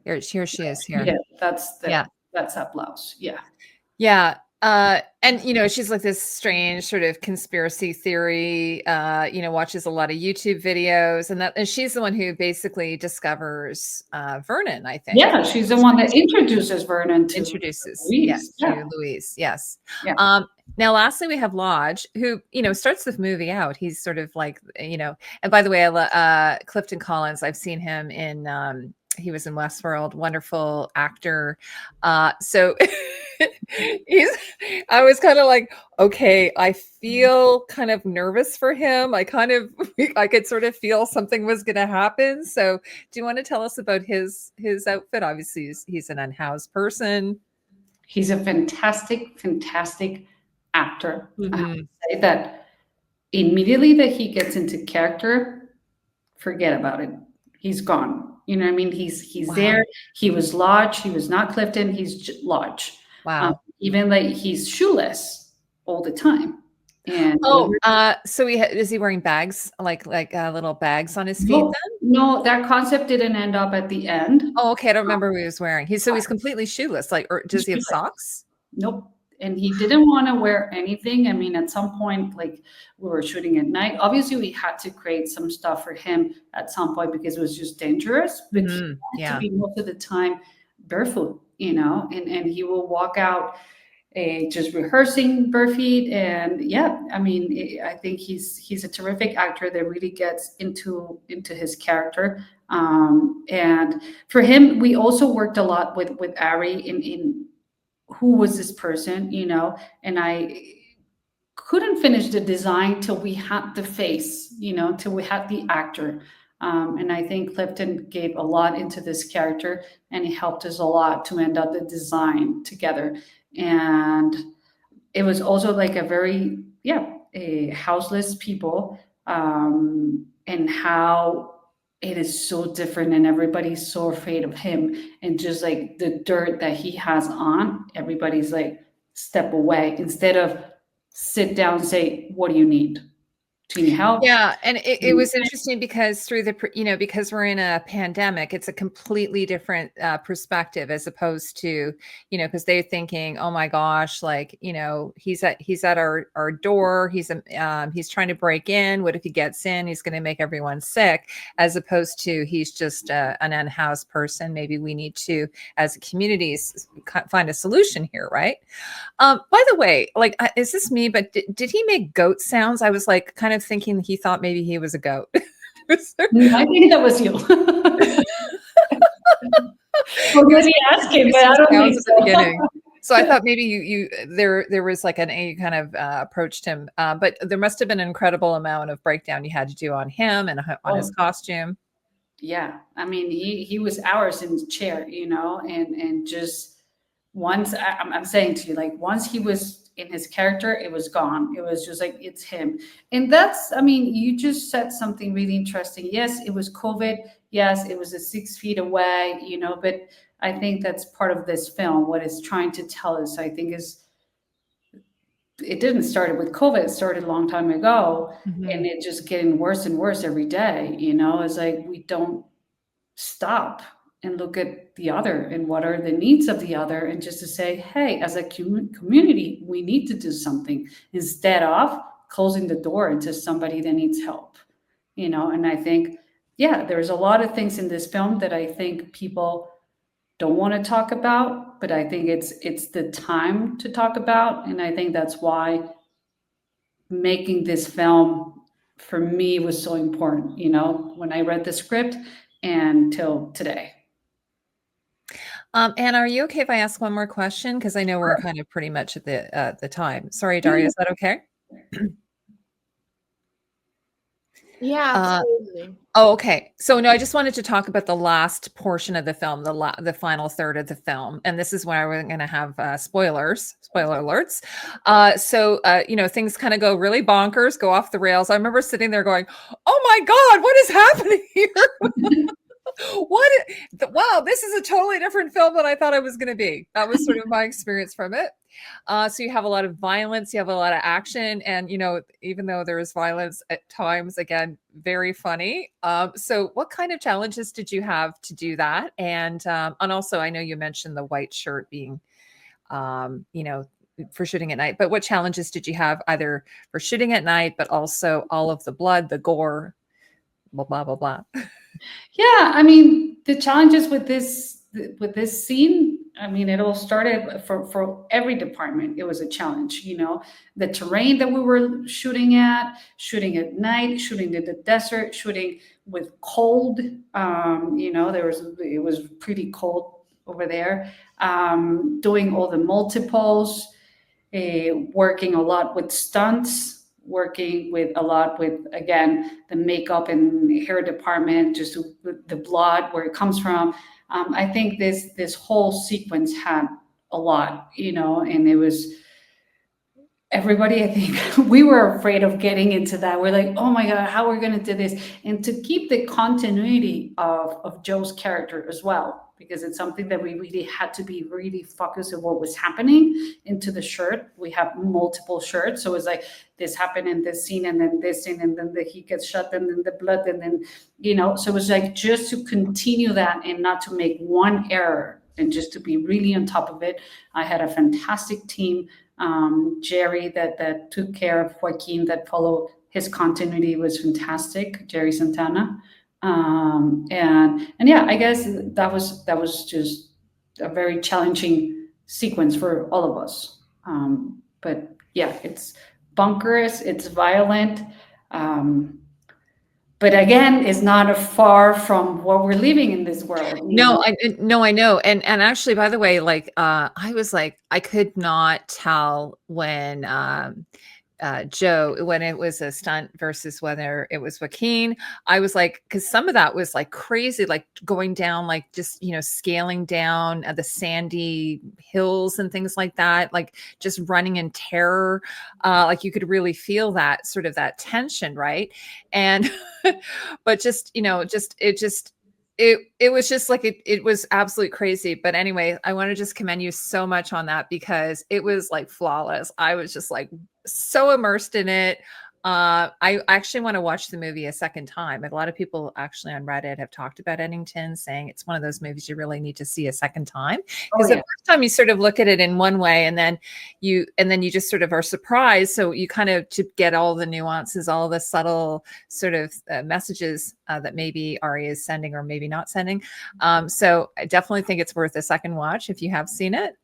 here. Here she is here. Yeah, that's Yeah. that blouse. Yeah. Yeah. And she's like this strange sort of conspiracy theory, watches a lot of YouTube videos and she's the one who basically discovers Vernon, I think. Yeah, she's the That's one right. that introduces Vernon to Introduces, yeah, Louise. Yeah. to Louise. Yes. Yeah. Now lastly we have Lodge, who, starts the movie out. He's sort of like, and by the way, Clifton Collins, I've seen him in he was in Westworld, wonderful actor. So he's I was kind of like, okay, I feel kind of nervous for him. I could sort of feel something was going to happen. So do you want to tell us about his outfit? Obviously he's an unhoused person. He's a fantastic, fantastic actor. I have to Mhm. say that immediately that he gets into character, forget about it. He's gone. You know what I mean? He's Wow. there. He was Lodge. He was not Clifton. He's Lodge. Wow. Even like he's shoeless all the time. And we Oh, were so is he wearing bags, like little bags on his feet no, then? no, that concept didn't end up at the end. Oh, okay. I don't remember what he was wearing. He's completely shoeless. Like, or does he have Shoeless. socks? Nope. And he didn't want to wear anything. I mean, at some point, like we were shooting at night. Obviously, we had to create some stuff for him at some point because it was just dangerous. But he Mhm. wanted to Yeah. be most of the time barefoot, and he will walk out just rehearsing bare feet. And yeah, I mean, I think he's a terrific actor that really gets into his character. And for him, we also worked a lot with Ari in who was this person, and I couldn't finish the design till we had the face, till we had the actor. And I think Clifton gave a lot into this character and he helped us a lot to end up the design together. And it was also like a very, yeah, a houseless people. and how it is so different and everybody's so afraid of him, and just like the dirt that he has on, everybody's like step away instead of sit down and say, what do you need? Do you need help? Yeah, and it was interesting because through the, because we're in a pandemic, it's a completely different perspective as opposed to, because they're thinking, oh my gosh, like, he's at our door, he's trying to break in. What if he gets in? He's going to make everyone sick. As opposed to he's just an unhoused person. Maybe we need to, as a community, find a solution here, right? By the way, like, is this me? But did he make goat sounds? I was like, kind of thinking he thought maybe he was a goat. No, I think that was you. Well, maybe ask him, but I don't think at the so. beginning. So I thought maybe there was like you kind of approached him, but there must have been an incredible amount of breakdown you had to do on him and on his costume. Yeah, I mean, he was hours in the chair, and just once I'm saying to you, like once he was in his character, it was gone. It was just like it's him, and that's, I mean, you just said something really interesting. Yes, it was COVID. Yes, it was 6 feet away, but I think that's part of this film. What it's trying to tell us, I think, is it didn't start with COVID. It started a long time ago, and it just getting worse and worse every day. It's like we don't stop and look at the other and what are the needs of the other, and just to say, hey, as a community, we need to do something instead of closing the door into somebody that needs help. And I think, yeah, there's a lot of things in this film that I think people don't want to talk about, but I think it's the time to talk about, and I think that's why making this film for me was so important, when I read the script and till today. Anna, are you okay if I ask one more question? Because I know we're kind of pretty much at the time. Sorry, Daria, is that okay? Yeah, absolutely. Oh, okay. So no, I just wanted to talk about the last portion of the film, the final third of the film, and this is where we're going to have spoiler alerts. Things kind of go really bonkers, go off the rails. I remember sitting there going, "Oh my God, what is happening here?" Wow, this is a totally different film than I thought it was going to be. That was sort of my experience from it. So you have a lot of violence, you have a lot of action, and even though there is violence at times, again, very funny. So what kind of challenges did you have to do that? And also, I know you mentioned the white shirt being, for shooting at night, but what challenges did you have either for shooting at night, but also all of the blood, the gore, blah blah blah blah? Yeah, I mean, the challenges with this scene, I mean, it all started for every department. It was a challenge, the terrain that we were shooting at night, shooting in the desert, shooting with cold. It was pretty cold over there. Doing all the multiples, working a lot with stunts, working with a lot with, again, the makeup and hair department, just the blood, where it comes from. I think this whole sequence had a lot, and it was everybody, I think we were afraid of getting into that. We're like, oh my God, how are we going to do this? And to keep the continuity of Joe's character as well, because it's something that we really had to be really focused on what was happening into the shirt. We have multiple shirts. So it's like this happened in this scene, and then this scene, and then he gets shot, and then the blood, and then, so it was like just to continue that and not to make one error, and just to be really on top of it. I had a fantastic team. Jerry that took care of Joaquin, that followed his continuity, was fantastic. Jerry Santana. And yeah, I guess that was just a very challenging sequence for all of us. But yeah, it's bunkerous, it's violent, but again, it's not far from what we're living in this world. I know. And actually, by the way, like I was like, I could not tell when Joe when it was a stunt versus whether it was Joaquin. I was like, because some of that was like crazy, like going down, like just, scaling down the sandy hills and things like that, like just running in terror. Like you could really feel that sort of that tension, right? And, but just, it was just like it was absolutely crazy. But anyway, I want to just commend you so much on that because it was like flawless. I was just like so immersed in it. I actually want to watch the movie a second time. A lot of people actually on Reddit have talked about Eddington, saying it's one of those movies you really need to see a second time, because the first time you sort of look at it in one way and then you just sort of are surprised. So you kind of, to get all the nuances, all the subtle sort of messages that maybe Ari is sending or maybe not sending. So I definitely think it's worth a second watch if you have seen it.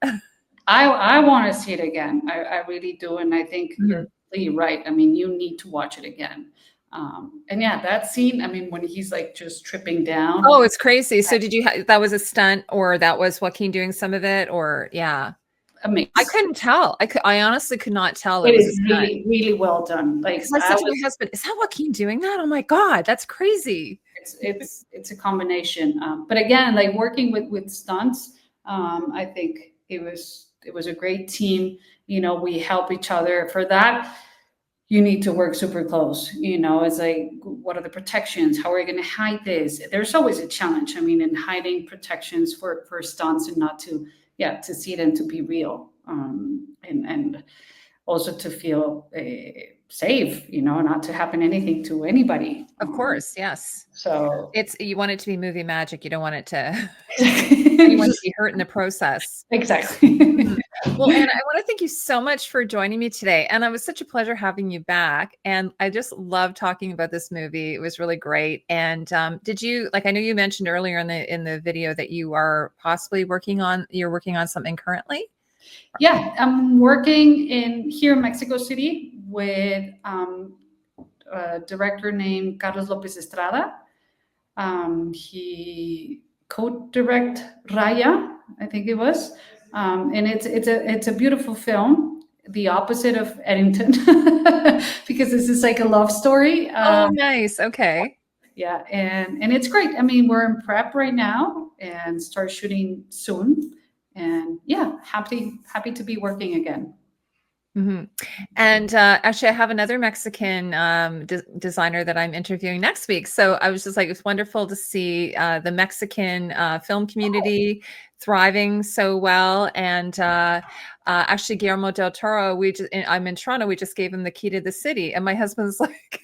I want to see it again. I really do. And I think you're completely right. I mean, you need to watch it again. And yeah, that scene, I mean, when he's like just tripping down. Oh, it's crazy. So did you, that was a stunt, or that was Joaquin doing some of it, or yeah. Amazing. I couldn't tell. I honestly could not tell. It is really, really well done. Like I said to my husband, is that Joaquin doing that? Oh my God, that's crazy. It's a combination. But again, like working with stunts, I think it was a great team. We help each other. For that, you need to work super close. It's like, what are the protections? How are we going to hide this? There's always a challenge. I mean, in hiding protections for stunts and not to see it and to be real, and also to feel safe, not to happen anything to anybody. Of course, yes. So you want it to be movie magic. You don't want it to. You want to be hurt in the process. Exactly. Well, Anna, I want to thank you so much for joining me today. And it was such a pleasure having you back. And I just love talking about this movie. It was really great. And did you, like, I know you mentioned earlier in the video that you are possibly working on something currently? Yeah, I'm working here in Mexico City with a director named Carlos Lopez Estrada. He co-direct Raya, I think it was, and it's a beautiful film, the opposite of Eddington, because this is like a love story. Oh, nice. Okay. Yeah, and it's great. I mean, we're in prep right now and start shooting soon. And yeah, happy to be working again. Mm-hmm. And actually, I have another Mexican designer that I'm interviewing next week. So I was just like, it's wonderful to see the Mexican film community thriving so well. And actually, Guillermo del Toro, I'm in Toronto. We just gave him the key to the city, and my husband's like,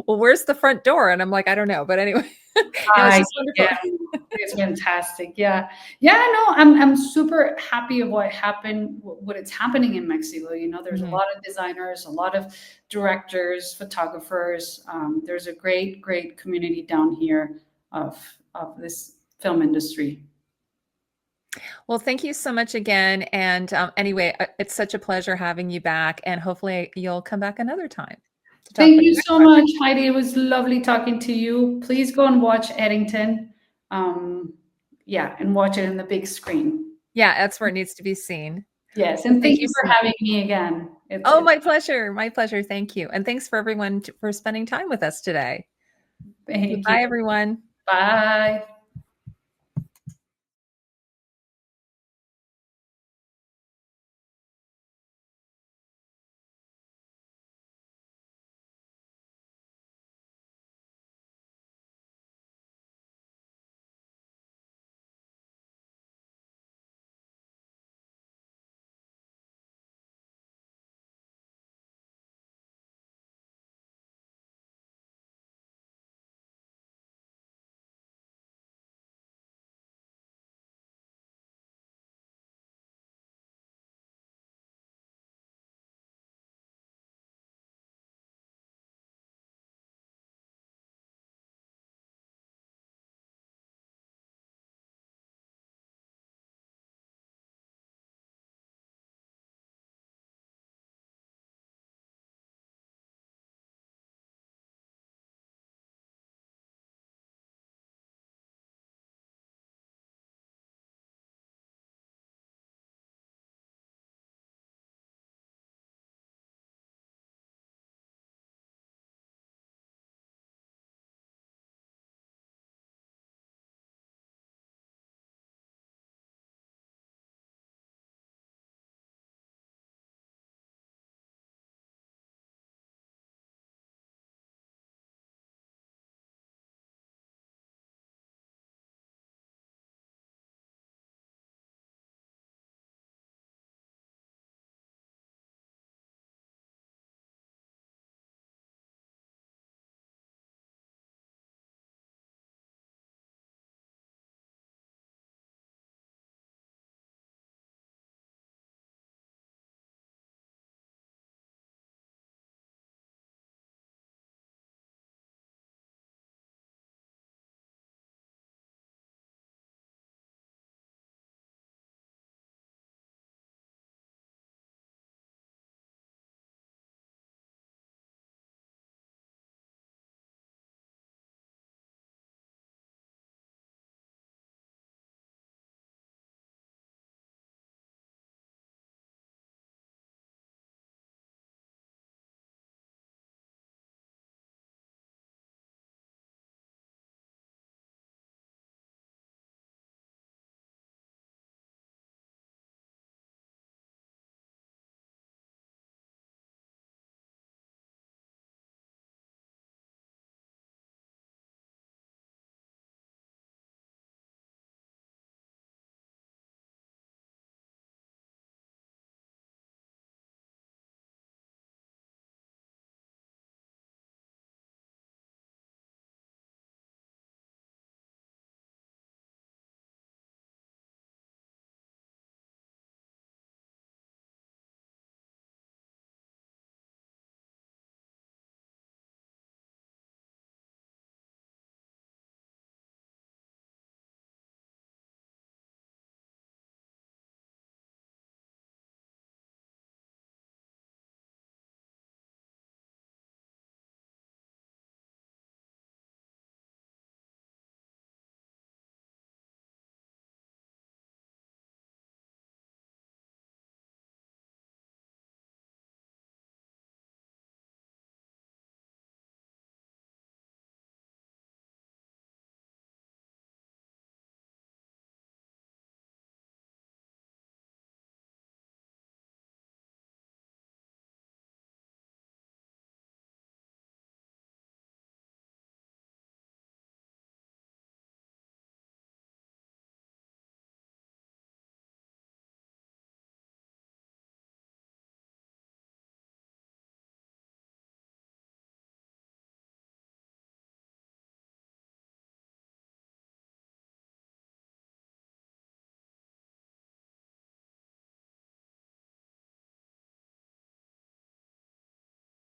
"Well, where's the front door?" And I'm like, "I don't know," but anyway, it's just wonderful. Yeah, it's fantastic. Yeah. No, I'm super happy of what happened, what it's happening in Mexico. There's a lot of designers, a lot of directors, photographers. There's a great community down here of this film industry. Well, thank you so much again. And anyway, it's such a pleasure having you back, and hopefully you'll come back another time. Thank you so much, Heidi. It was lovely talking to you. Please go and watch Eddington. And watch it in the big screen. Yeah, that's where it needs to be seen. Yes, and thank you for having me again. My pleasure. My pleasure. Thank you. And thanks for everyone for spending time with us today. Thank you. Bye, everyone. Bye.